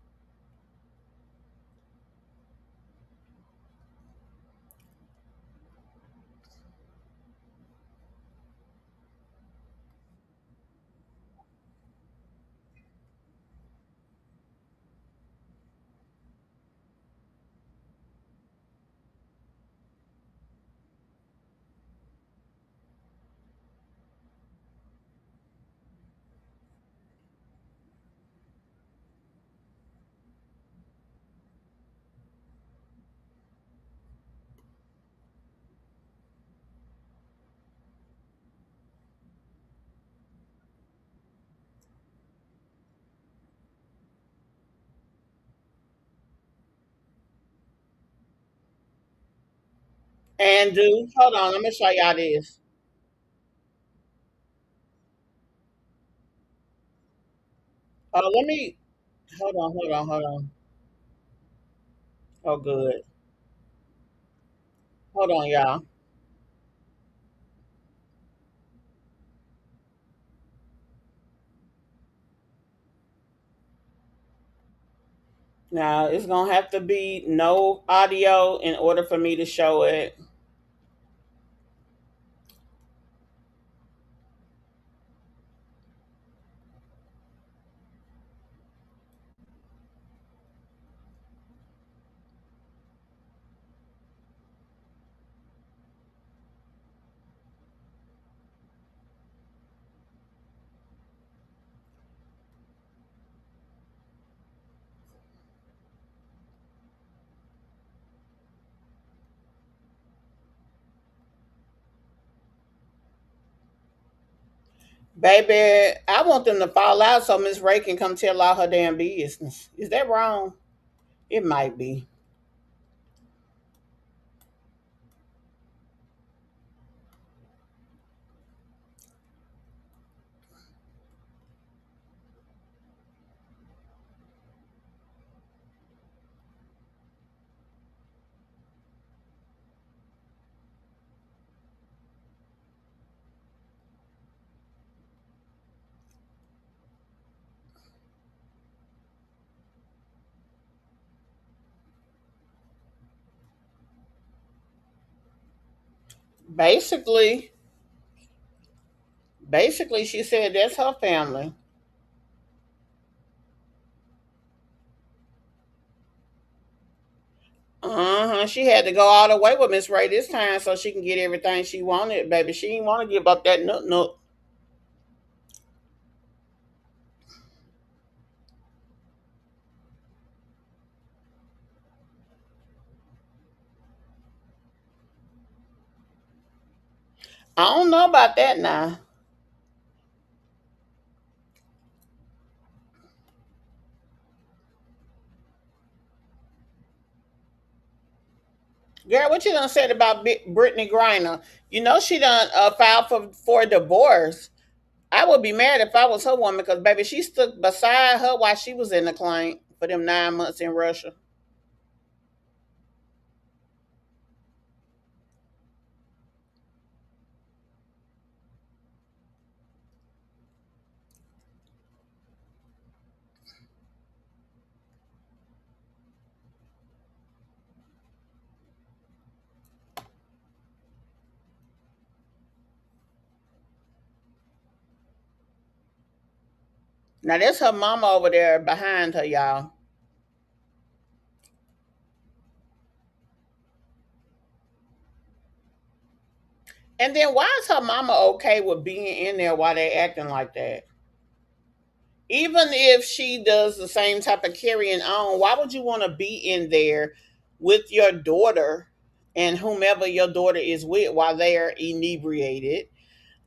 And dude, hold on, I'm gonna show y'all this. Oh, let me hold on. Oh, good. Hold on, y'all. Now it's gonna have to be no audio in order for me to show it. Baby, I want them to fall out so Miss Ray can come tell all her damn business. Is that wrong? It might be. Basically, basically, she said that's her family. She had to go all the way with Miss Ray this time so she can get everything she wanted, baby. She didn't want to give up that nook. I don't know about that now. Girl, what you done said about Brittany Griner? You know she done filed for divorce. I would be mad if I was her woman because, baby, she stood beside her while she was in the claim for them 9 months in Russia. Now, that's her mama over there behind her, y'all. And then why is her mama okay with being in there while they acting like that? Even if she does the same type of carrying on, why would you want to be in there with your daughter and whomever your daughter is with while they're inebriated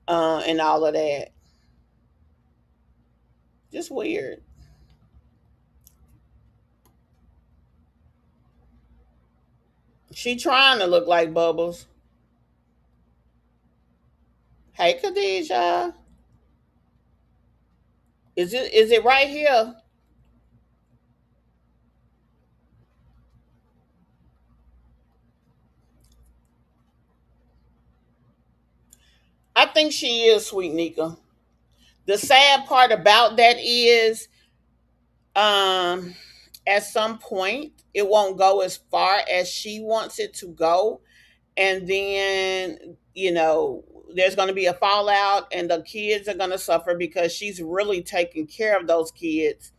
and all of that? Just weird. She trying to look like Bubbles. Hey, Khadijah, is it right here? I think she is sweet, Nika. The sad part about that is, um, at some point, it won't go as far as she wants it to go, and then there's going to be a fallout, and the kids are going to suffer because she's really taking care of those kids.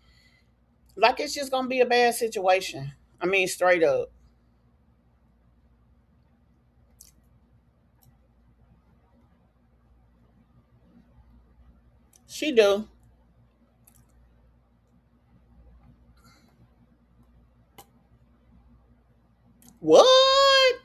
Like it's just going to be a bad situation. I mean, straight up, she do. What?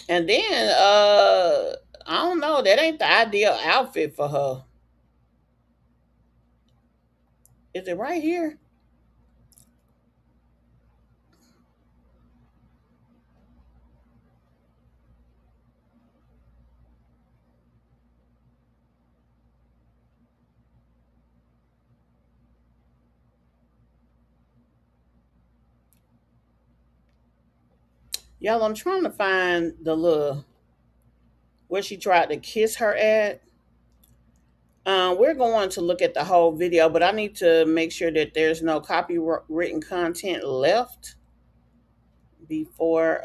And then I don't know, that ain't the ideal outfit for her. Is it right here? Y'all, I'm trying to find the little where she tried to kiss her at. We're going to look at the whole video, but I need to make sure that there's no copywritten content left before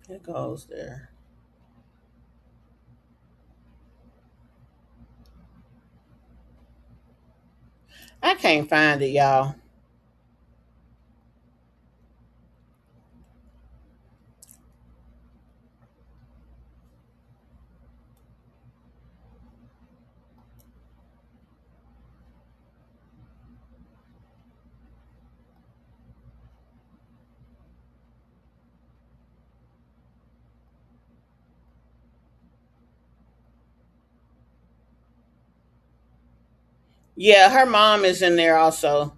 it goes there. I can't find it, y'all. Yeah, her mom is in there also.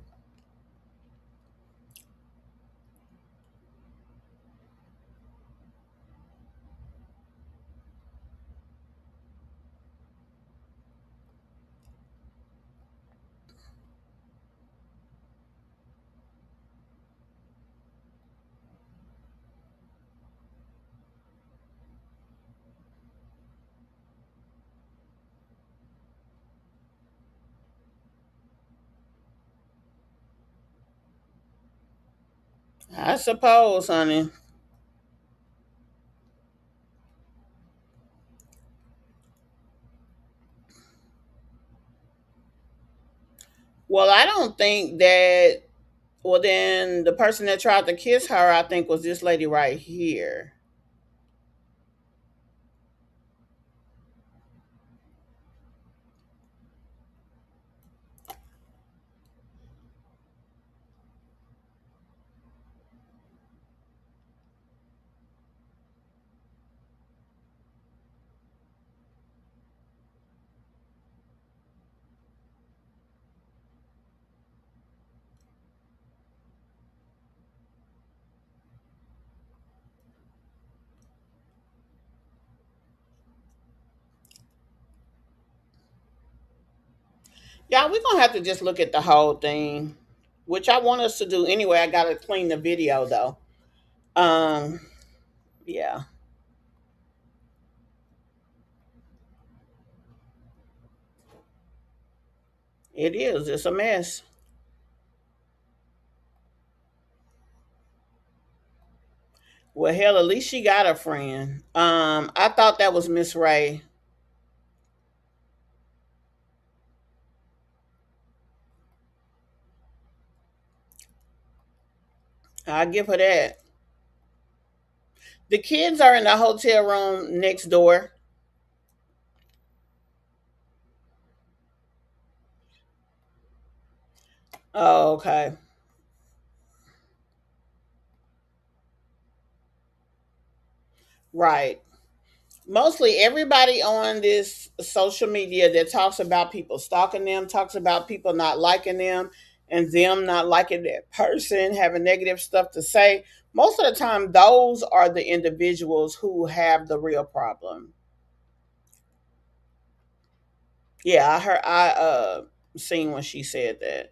I suppose, honey. Well, I don't think that. Well, then the person that tried to kiss her, I think, was this lady right here. Yeah, we're gonna have to just look at the whole thing, which I want us to do anyway. I gotta clean the video though. Um, yeah, it is. It's a mess. Well, hell, at least she got a friend. I thought that was Miss Ray. I give her that. The kids are in the hotel room next door. Oh, okay. Right. Mostly everybody on this social media that talks about people stalking them, talks about people not liking them, and them not liking that person, having negative stuff to say. Most of the time, those are the individuals who have the real problem. Yeah, I heard. I seen when she said that.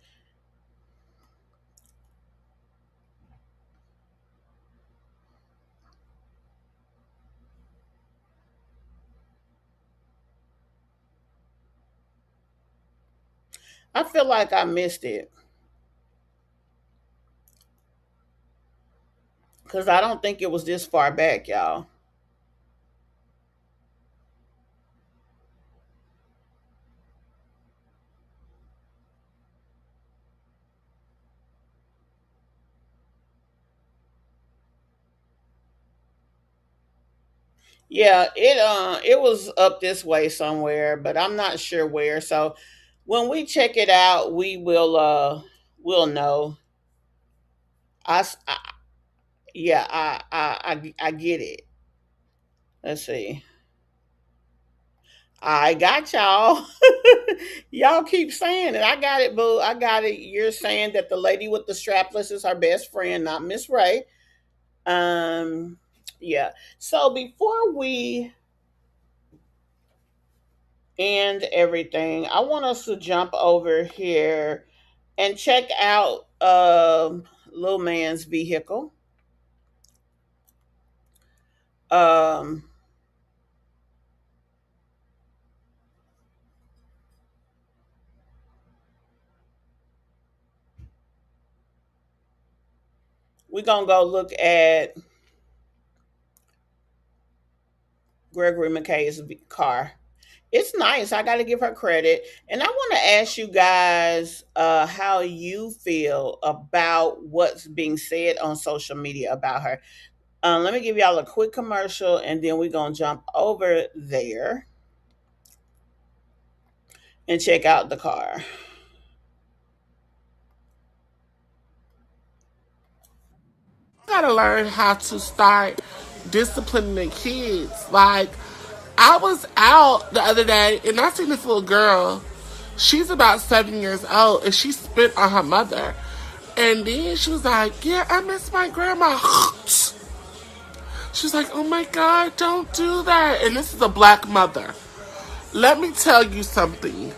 I feel like I missed it because I don't think it was this far back, y'all. Yeah, it was up this way somewhere, but I'm not sure where. So when we check it out, we'll know. I yeah, I get it. Let's see. I got y'all. Y'all keep saying it. I got it, boo. I got it. You're saying that the lady with the strapless is her best friend, not Miss Ray. Um, yeah. So before we end everything, I want us to jump over here and check out little man's vehicle. Um, we're gonna go look at Gregory McKay's car. It's nice. I got to give her credit. And I want to ask you guys how you feel about what's being said on social media about her. Let me give y'all a quick commercial and then we're going to jump over there and check out the car. Gotta learn how to start disciplining the kids. Like, I was out the other day and I seen this little girl. She's about 7 years old and she spit on her mother. And then she was like, yeah, I miss my grandma. She's like, oh my God, don't do that. And this is a black mother. Let me tell you something.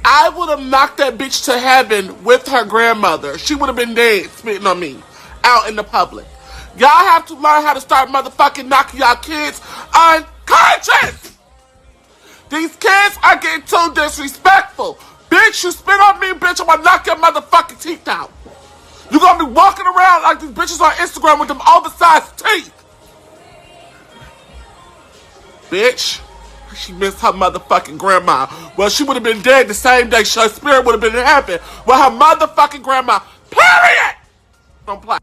I would have knocked that bitch to heaven with her grandmother. She would have been dead spitting on me out in the public. Y'all have to learn how to start motherfucking knocking y'all kids unconscious. These kids are getting too disrespectful. Bitch, you spit on me, bitch, I'm gonna knock your motherfucking teeth out. You gonna be walking around like these bitches on Instagram with them oversized teeth. Bitch. She missed her motherfucking grandma. Well, she would have been dead the same day. Her spirit would have been in heaven with her motherfucking grandma. Period! Don't play.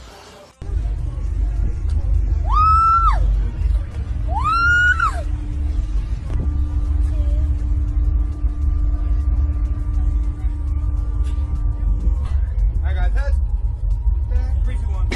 I got that. 3, 2, 1.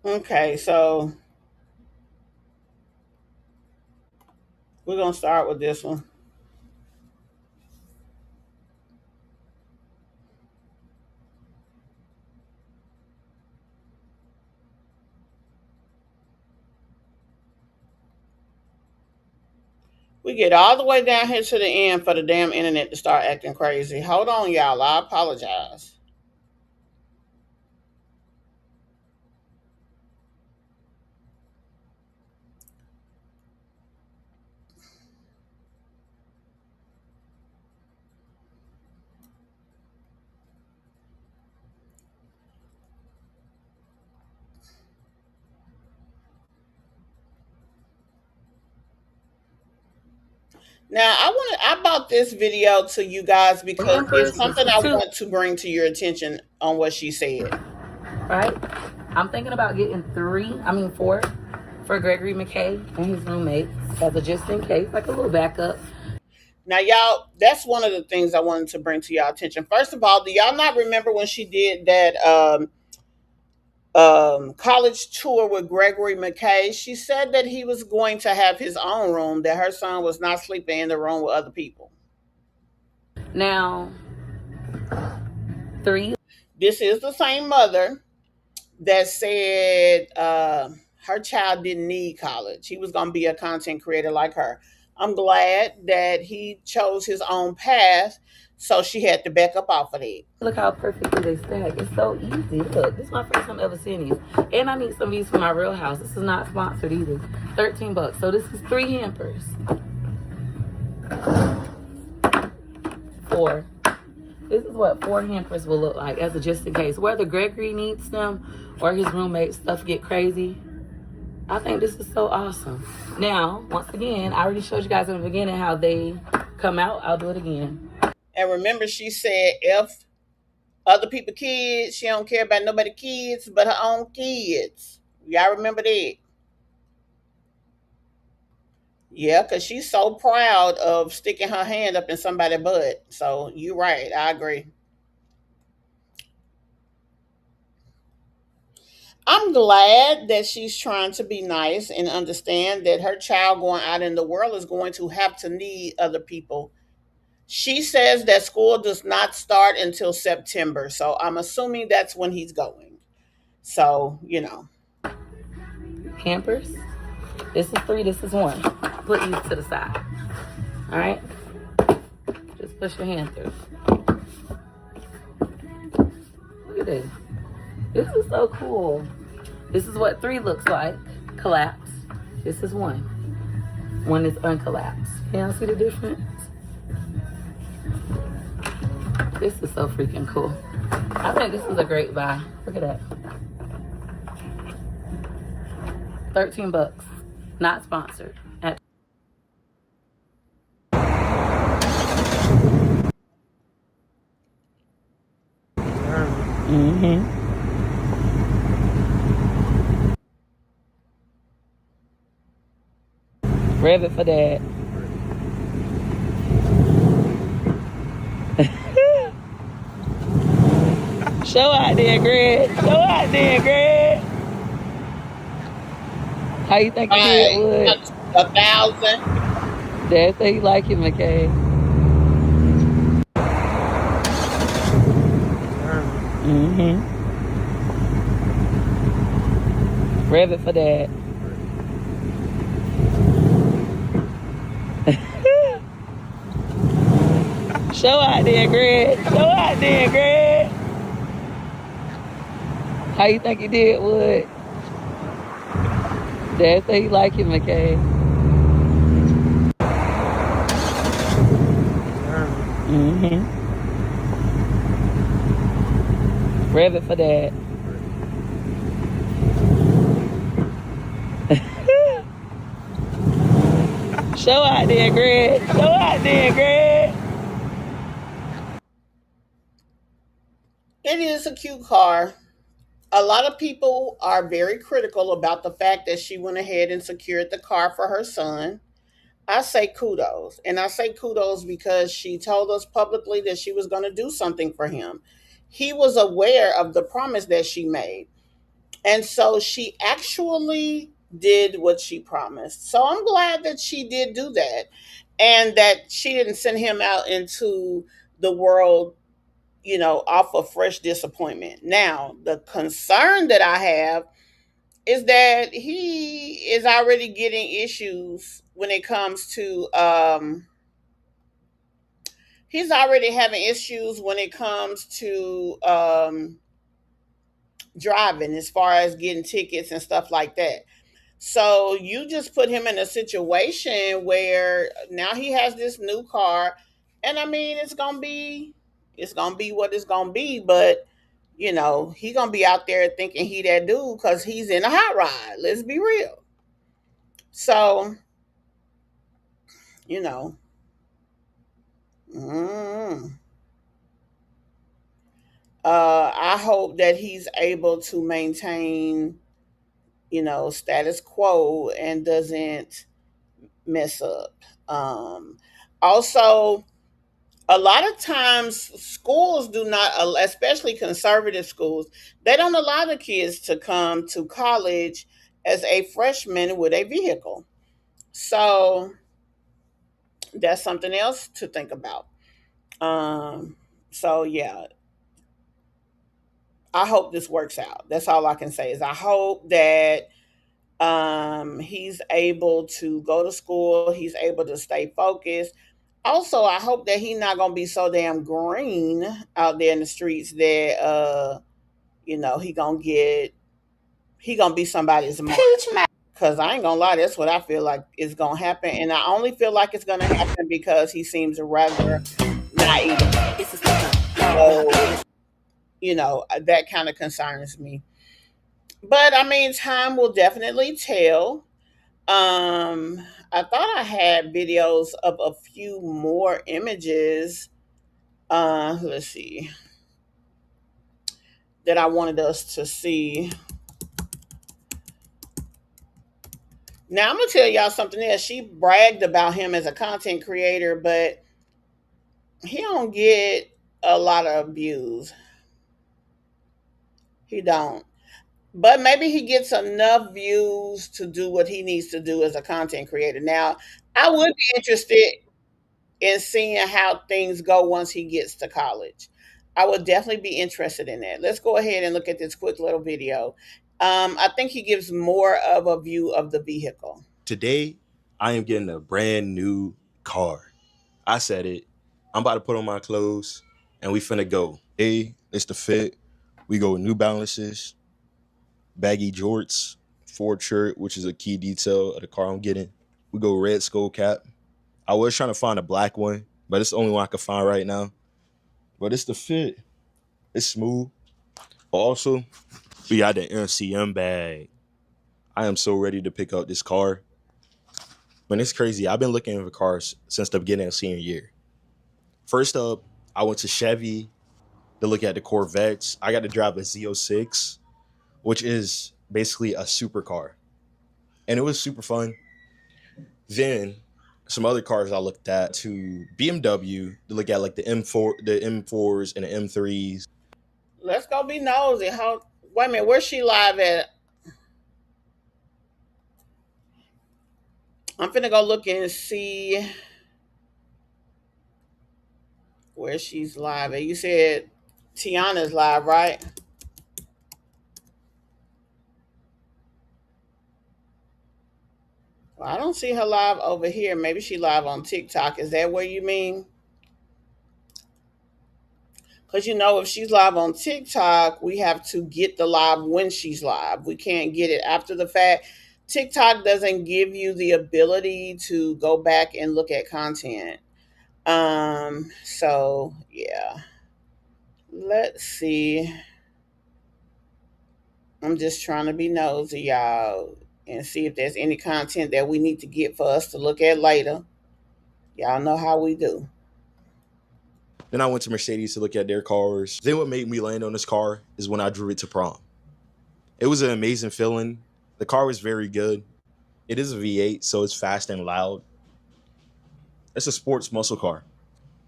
Okay, so we're going to start with this one. We get all the way down here to the end for the damn internet to start acting crazy. Hold on, y'all. I apologize. Now I brought this video to you guys because it's something I want to bring to your attention on what she said. Right? I'm thinking about getting four for Gregory McKay and his roommates as a just in case, like a little backup. Now, y'all, that's one of the things I wanted to bring to y'all attention. First of all, do y'all not remember when she did that college tour with Gregory McKay? She said that he was going to have his own room, that her son was not sleeping in the room with other people. Now, this is the same mother that said her child didn't need college. He was going to be a content creator like her. I'm glad that he chose his own path, so she had to back up off of it. Look how perfectly they stack. It's so easy. Look, this is my first time ever seeing these. And I need some of these for my real house. This is not sponsored either. $13. So this is 3 hampers. 4. This is what 4 hampers will look like as a just in case. Whether Gregory needs them or his roommate stuff get crazy, I think this is so awesome. Now, once again, I already showed you guys in the beginning how they come out. I'll do it again. And remember, she said if other people kids, she don't care about nobody kids but her own kids. Y'all remember that? Yeah, because she's so proud of sticking her hand up in somebody's butt. So you're right. I agree. I'm glad that she's trying to be nice and understand that her child going out in the world is going to have to need other people. She says that school does not start until September. So I'm assuming that's when he's going. So, Hampers. This is 3, this is 1. Put these to the side. All right? Just push your hand through. Look at this. This is so cool. This is what 3 looks like. Collapse. This is 1. 1 is uncollapsed. Can y'all see the difference? This is so freaking cool. I think this is a great buy. Look at that. $13. Not sponsored. Rev it for dad. Show out there, Greg. Show out there, Greg. How you think you did, Wood? 1,000. Dad say you like it, McKay. Rev it for dad. Show out there, Greg. Show out there, Greg. How you think you did, Wood? Dad say you like it, McKay. Rev it for dad. Show out there, Greg. Show out there, Greg. It is a cute car. A lot of people are very critical about the fact that she went ahead and secured the car for her son. I say kudos. And I say kudos because she told us publicly that she was going to do something for him. He was aware of the promise that she made. And so she actually did what she promised. So I'm glad that she did do that and that she didn't send him out into the world, off of fresh disappointment. Now, the concern that I have is that he is already getting issues when it comes to he's already having issues when it comes to driving, as far as getting tickets and stuff like that. So you just put him in a situation where now he has this new car, and I mean it's gonna be what it's gonna be, but he gonna be out there thinking he that dude because he's in a hot ride. Let's be real. So, Mm. I hope that he's able to maintain, status quo and doesn't mess up. Also, a lot of times schools do not, especially conservative schools, they don't allow the kids to come to college as a freshman with a vehicle. So that's something else to think about. So yeah, I hope this works out. That's all I can say is I hope that he's able to go to school, he's able to stay focused. Also, I hope that he's not gonna be so damn green out there in the streets that he gonna be somebody's mom. Cause I ain't gonna lie, that's what I feel like is gonna happen. And I only feel like it's gonna happen because he seems rather naive. So, that kind of concerns me. But I mean, time will definitely tell. I thought I had videos of a few more images. Let's see, that I wanted us to see. Now I'm gonna tell y'all something else. She bragged about him as a content creator, but he don't get a lot of views. He don't. But maybe he gets enough views to do what he needs to do as a content creator. Now, I would be interested in seeing how things go once he gets to college. I would definitely be interested in that. Let's go ahead and look at this quick little video. I think he gives more of a view of the vehicle. Today, I am getting a brand new car. I said it. I'm about to put on my clothes and we finna go. Hey, it's the fit. We go with New Balances, baggy jorts, Ford shirt, which is a key detail of the car I'm getting. We go red skull cap. I was trying to find a black one, but it's the only one I can find right now. But it's the fit. It's smooth. Also, we got the MCM bag. I am so ready to pick up this car. Man, it's crazy. I've been looking for cars since the beginning of senior year. First up, I went to Chevy to look at the Corvettes. I got to drive a Z06, which is basically a supercar. And it was super fun. Then some other cars I looked at to BMW to look at like the M4s and the M3s. Let's go be nosy. Wait a minute, where's she live at? I'm finna go look and see where she's live at. You said Tiana's live, right? Well, I don't see her live over here. Maybe she live on TikTok. Is that what you mean? Because if she's live on TikTok, we have to get the live when she's live. We can't get it after the fact. TikTok doesn't give you the ability to go back and look at content. So yeah. Let's see. I'm just trying to be nosy, y'all, and see if there's any content that we need to get for us to look at later. Y'all know how we do. Then I went to Mercedes to look at their cars. Then what made me land on this car is when I drove it to prom. It was an amazing feeling. The car was very good. It is a V8, so it's fast and loud. It's a sports muscle car.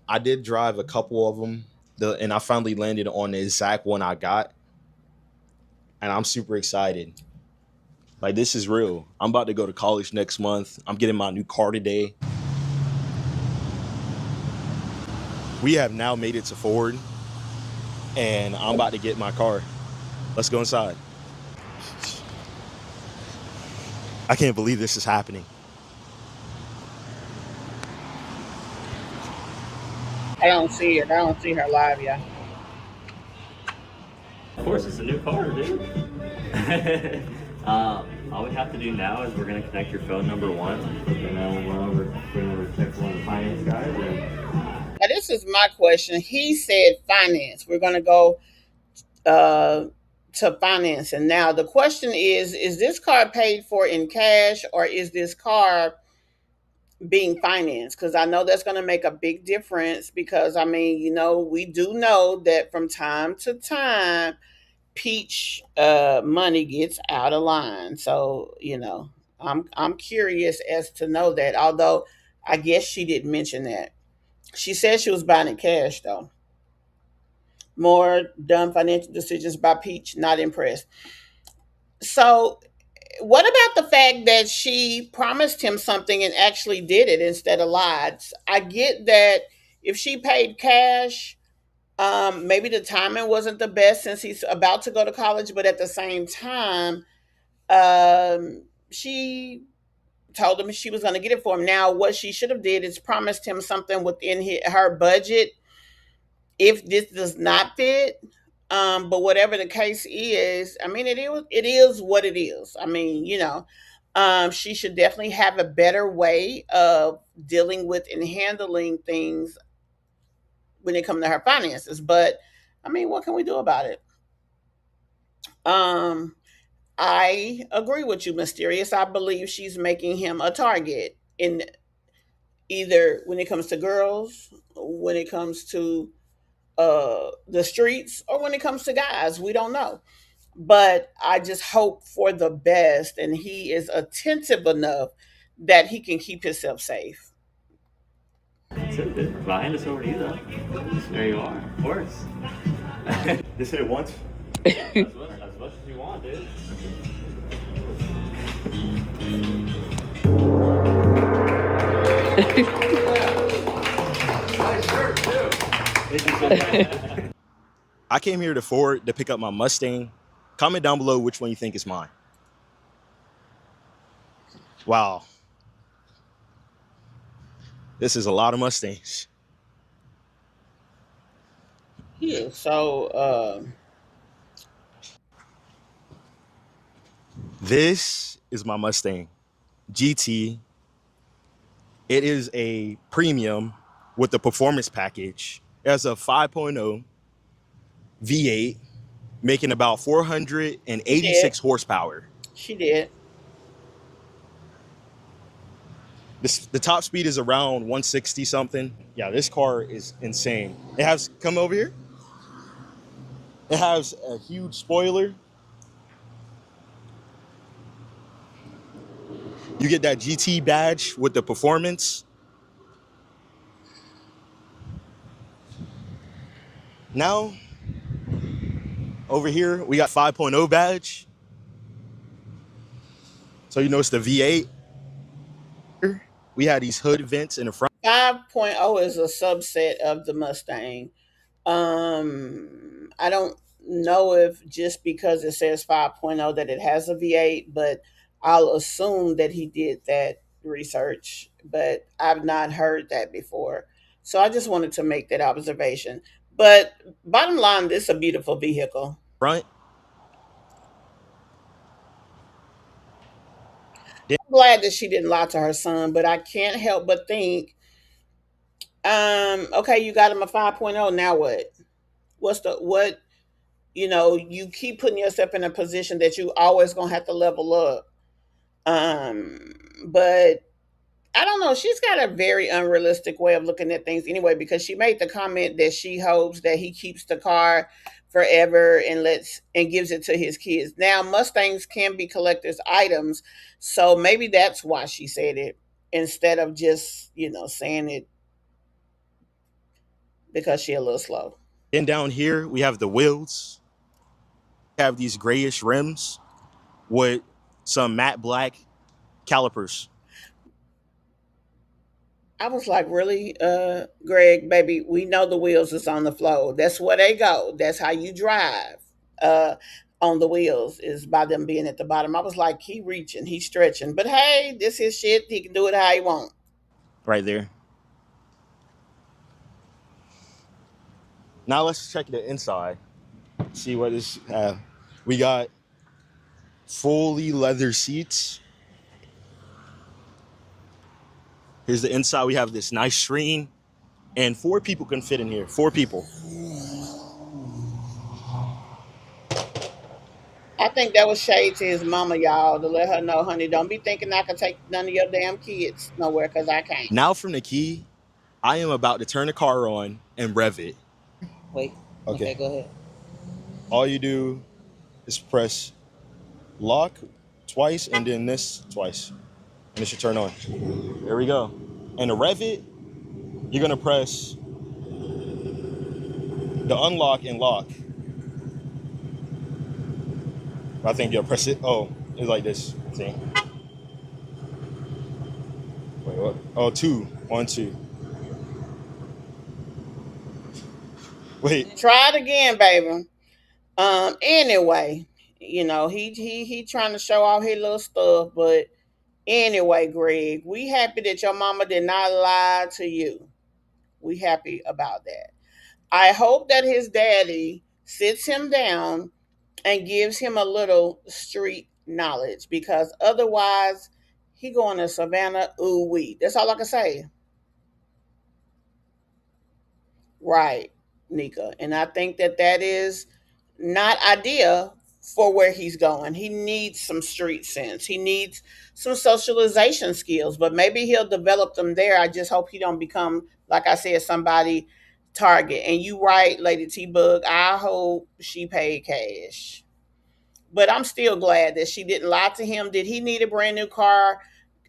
I did drive a couple of them, and I finally landed on the exact one I got. And I'm super excited. Like, this is real. I'm about to go to college next month. I'm getting my new car today. We have now made it to Ford, and I'm about to get my car. Let's go inside. I can't believe this is happening. I don't see it. I don't see her live yet. Of course, it's a new car, dude. All we have to do now is we're gonna connect your phone number once, and then we're gonna check one of the finance guys. Now, this is my question. He said finance. We're gonna go to finance, and now the question is this car paid for in cash, or is this car being financed, because I know that's going to make a big difference. Because I mean, we do know that from time to time, Peach money gets out of line. So I'm curious as to know that. Although I guess she didn't mention that. She said she was buying in cash though. More dumb financial decisions by Peach. Not impressed. So what about the fact that she promised him something and actually did it instead of lied? I get that if she paid cash, maybe the timing wasn't the best since he's about to go to college, but at the same time, she told him she was going to get it for him. Now, what she should have did is promised him something within her budget if this does not fit. But whatever the case is, I mean, it is what it is. I mean, she should definitely have a better way of dealing with and handling things when it comes to her finances. But I mean, what can we do about it? Um, I agree with you, Mysterious. I believe she's making him a target in either when it comes to girls, when it comes to the streets, or when it comes to guys. We don't know. But I just hope for the best and he is attentive enough that he can keep himself safe. That's it, dude. If I hand this over to you, though, there you are, of course. Just hit it once. As much as you want, dude. Nice shirt, too. Thank you so much. I came here to Ford to pick up my Mustang. Comment down below which one you think is mine. Wow. This is a lot of Mustangs. Yeah, so This is my Mustang GT. It is a premium with the performance package. It has a 5.0 V8 making about 486 horsepower. She did. The top speed is around 160 something. Yeah, this car is insane. It has, come over here. It has a huge spoiler. You get that GT badge with the performance. Now, over here, we got 5.0 badge. So you notice the V8. We had these hood vents in the front. 5.0 is a subset of the Mustang. I don't know if just because it says 5.0 that it has a V8, but I'll assume that he did that research, but I've not heard that before. So I just wanted to make that observation. But bottom line, this is a beautiful vehicle. Front. I'm glad that she didn't lie to her son, but I can't help but think, okay, you got him a 5.0, now what? What you keep putting yourself in a position that you always gonna have to level up. But I don't know. She's got a very unrealistic way of looking at things anyway, because she made the comment that she hopes that he keeps the car forever and gives it to his kids. Now, Mustangs can be collector's items, so maybe that's why she said it instead of just, saying it because she a little slow. Then down here, we have the wheels. We have these grayish rims with some matte black calipers. I was like, really, Greg, baby, we know the wheels is on the floor. That's where they go. That's how you drive uh, on the wheels, is by them being at the bottom. I was like, he reaching, he stretching. But hey, this is shit. He can do it how he want. Right there. Now let's check the inside. See what is. We got fully leather seats. Here's the inside. We have this nice screen, and 4 people can fit in here. 4 people. I think that was shade to his mama, y'all, to let her know, honey, don't be thinking I can take none of your damn kids nowhere because I can't. Now from the key, I am about to turn the car on and rev it. Wait. Okay, go ahead. All you do is press lock twice and then this twice. And it should turn on. There we go. And to rev it, you're gonna press the unlock and lock. I think you'll press it. Oh, it's like this thing. Wait, what? Oh, two. 1, 2. Wait. Try it again, baby. Anyway, he trying to show off his little stuff, but anyway, Greg, we happy that your mama did not lie to you. We happy about that. I hope that his daddy sits him down and gives him a little street knowledge, because otherwise he going to Savannah, ooh wee. That's all I can say. Right, Nika. And I think that that is not ideal for where he's going. He needs some street sense. He needs some socialization skills, but maybe he'll develop them there. I just hope he don't become, like I said, somebody target. And you right, Lady T Bug. I hope she paid cash. But I'm still glad that she didn't lie to him. Did he need a brand new car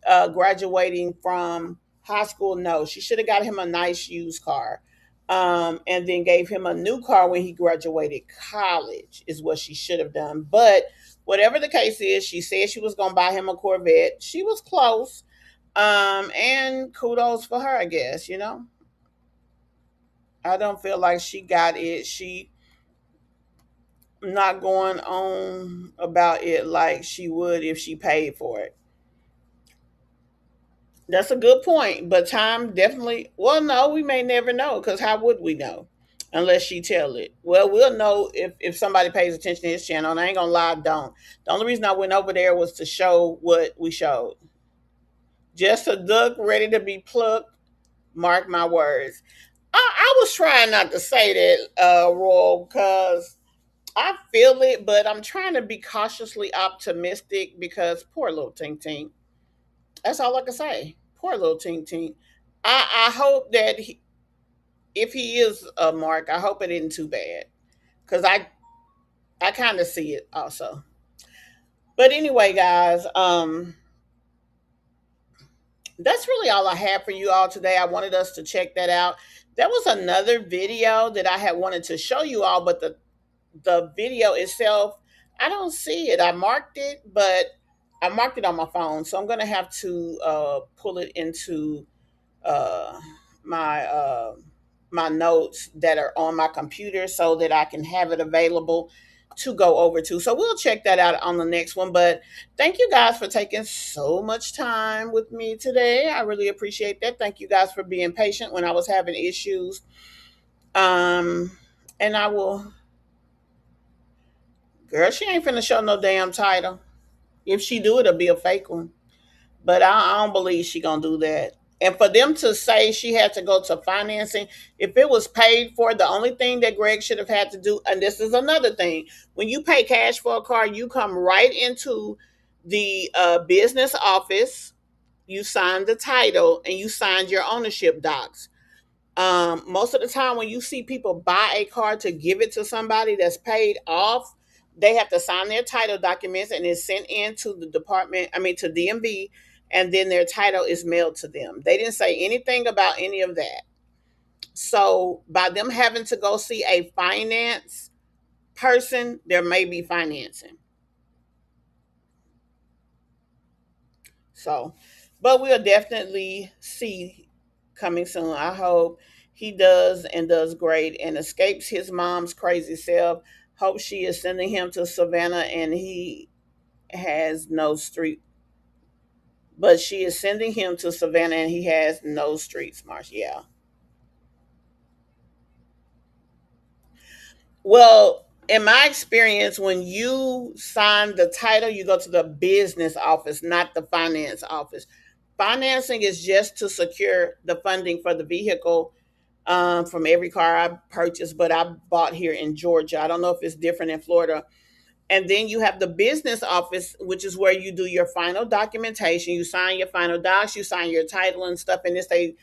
graduating from high school? No, she should have got him a nice used car, and then gave him a new car when he graduated college, is what she should have done. But whatever the case is, she said she was going to buy him a Corvette. She was close, and kudos for her, I guess. I don't feel like she got it. She not going on about it like she would if she paid for it. That's a good point, but time definitely. Well, no, we may never know, because how would we know unless she tell it? Well, we'll know if somebody pays attention to his channel. And I ain't gonna lie, I don't. The only reason I went over there was to show what we showed. Just a duck ready to be plucked. Mark my words. I was trying not to say that, Royal, because I feel it, but I'm trying to be cautiously optimistic because poor little Tink Tink. That's all I can say. Poor little Tink Tink. I hope that if he is a mark, I hope it isn't too bad, because I kind of see it also. But anyway, guys, that's really all I have for you all today. I wanted us to check that out. There was another video that I had wanted to show you all, but the video itself, I don't see it. I marked it, but I marked it on my phone, so I'm gonna have to pull it into uh, my my notes that are on my computer so that I can have it available to go over to. So we'll check that out on the next one. But thank you guys for taking so much time with me today. I really appreciate that. Thank you guys for being patient when I was having issues. And I will, girl, she ain't finna show no damn title. If she do, it'll be a fake one. But I don't believe she gonna do that. And for them to say she had to go to financing, if it was paid for, the only thing that Greg should have had to do, and this is another thing, when you pay cash for a car, you come right into the business office, you sign the title, and you signed your ownership docs. Most of the time, when you see people buy a car to give it to somebody that's paid off, they have to sign their title documents and it's sent in to the department, I mean, to DMV, and then their title is mailed to them. They didn't say anything about any of that. So, by them having to go see a finance person, there may be financing. So, but we'll definitely see coming soon. I hope he does and does great and escapes his mom's crazy self. Hope she is sending him to Savannah and he has no street. But she is sending him to Savannah and he has no street smarts. Yeah. Well, in my experience, when you sign the title, you go to the business office, not the finance office. Financing is just to secure the funding for the vehicle, from every car I purchased, but I bought here in Georgia. I don't know if it's different in Florida. And then you have the business office, which is where you do your final documentation. You sign your final docs, you sign your title and stuff. And it's a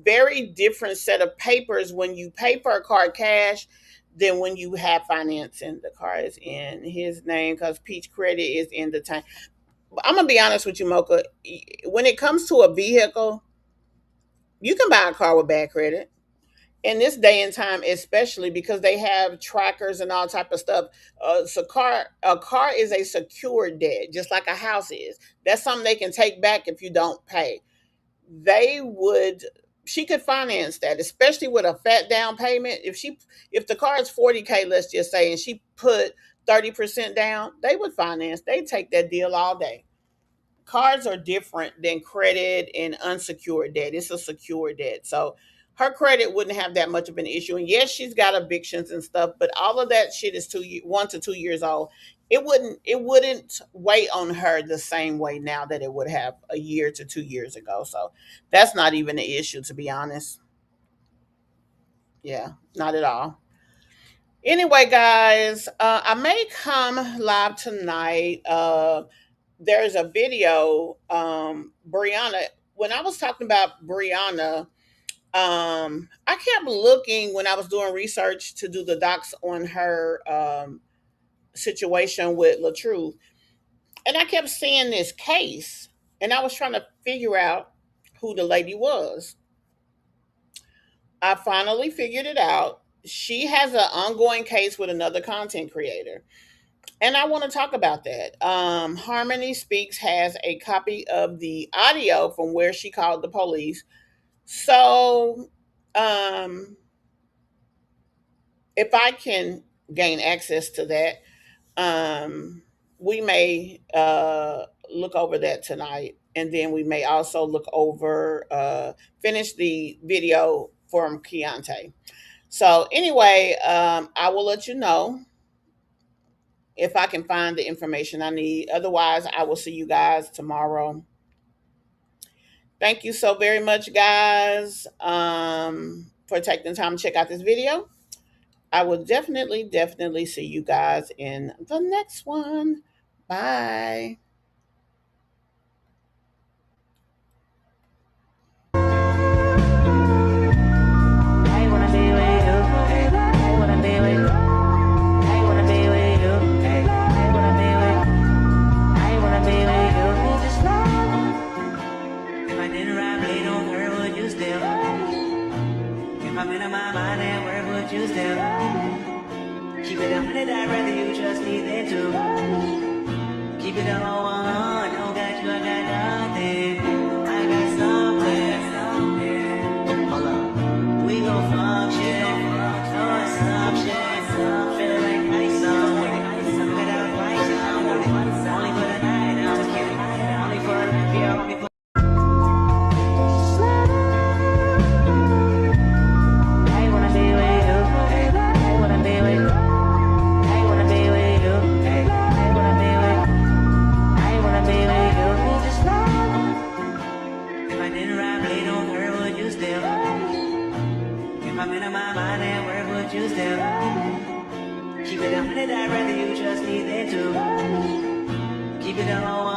very different set of papers when you pay for a car cash than when you have financing. The car is in his name because Peach Credit is in the tank. I'm going to be honest with you, Mocha. When it comes to a vehicle, you can buy a car with bad credit in this day and time, especially because they have trackers and all type of stuff. So a car is a secured debt, just like a house is. That's something they can take back if you don't pay. They would. She could finance that, especially with a fat down payment. If the car is 40K, let's just say, and she put 30% down, they would finance. They take that deal all day. Cards are different than credit and unsecured debt. It's a secured debt. So her credit wouldn't have that much of an issue. And yes, she's got evictions and stuff, but all of that shit is 1 to 2 years old. It wouldn't weigh on her the same way now that it would have a year to 2 years ago. So that's not even an issue, to be honest. Yeah, not at all. Anyway, guys, I may come live tonight. There's a video, Brianna. When I was talking about Brianna, I kept looking when I was doing research to do the docs on her situation with LaTruth, and I kept seeing this case, and I was trying to figure out who the lady was. I finally figured it out. She has an ongoing case with another content creator. And I want to talk about that. Harmony Speaks has a copy of the audio from where she called the police. So, if I can gain access to that, we may look over that tonight. And then we may also look over, finish the video from Keontae. So, anyway, I will let you know if I can find the information I need. Otherwise, I will see you guys tomorrow. Thank you so very much, guys, for taking the time to check out this video. I will definitely see you guys in the next one. Bye. Keep it 100, I'd rather you trust me than to keep it all on. Don't got you, I got nothing. I got something. Hold up. We gon' function. Doing some shit. Feeling like ice on. Without ice on. Only for the night, I'm just kidding. Only for the night, yeah, only for I'd rather you trust me than to keep it all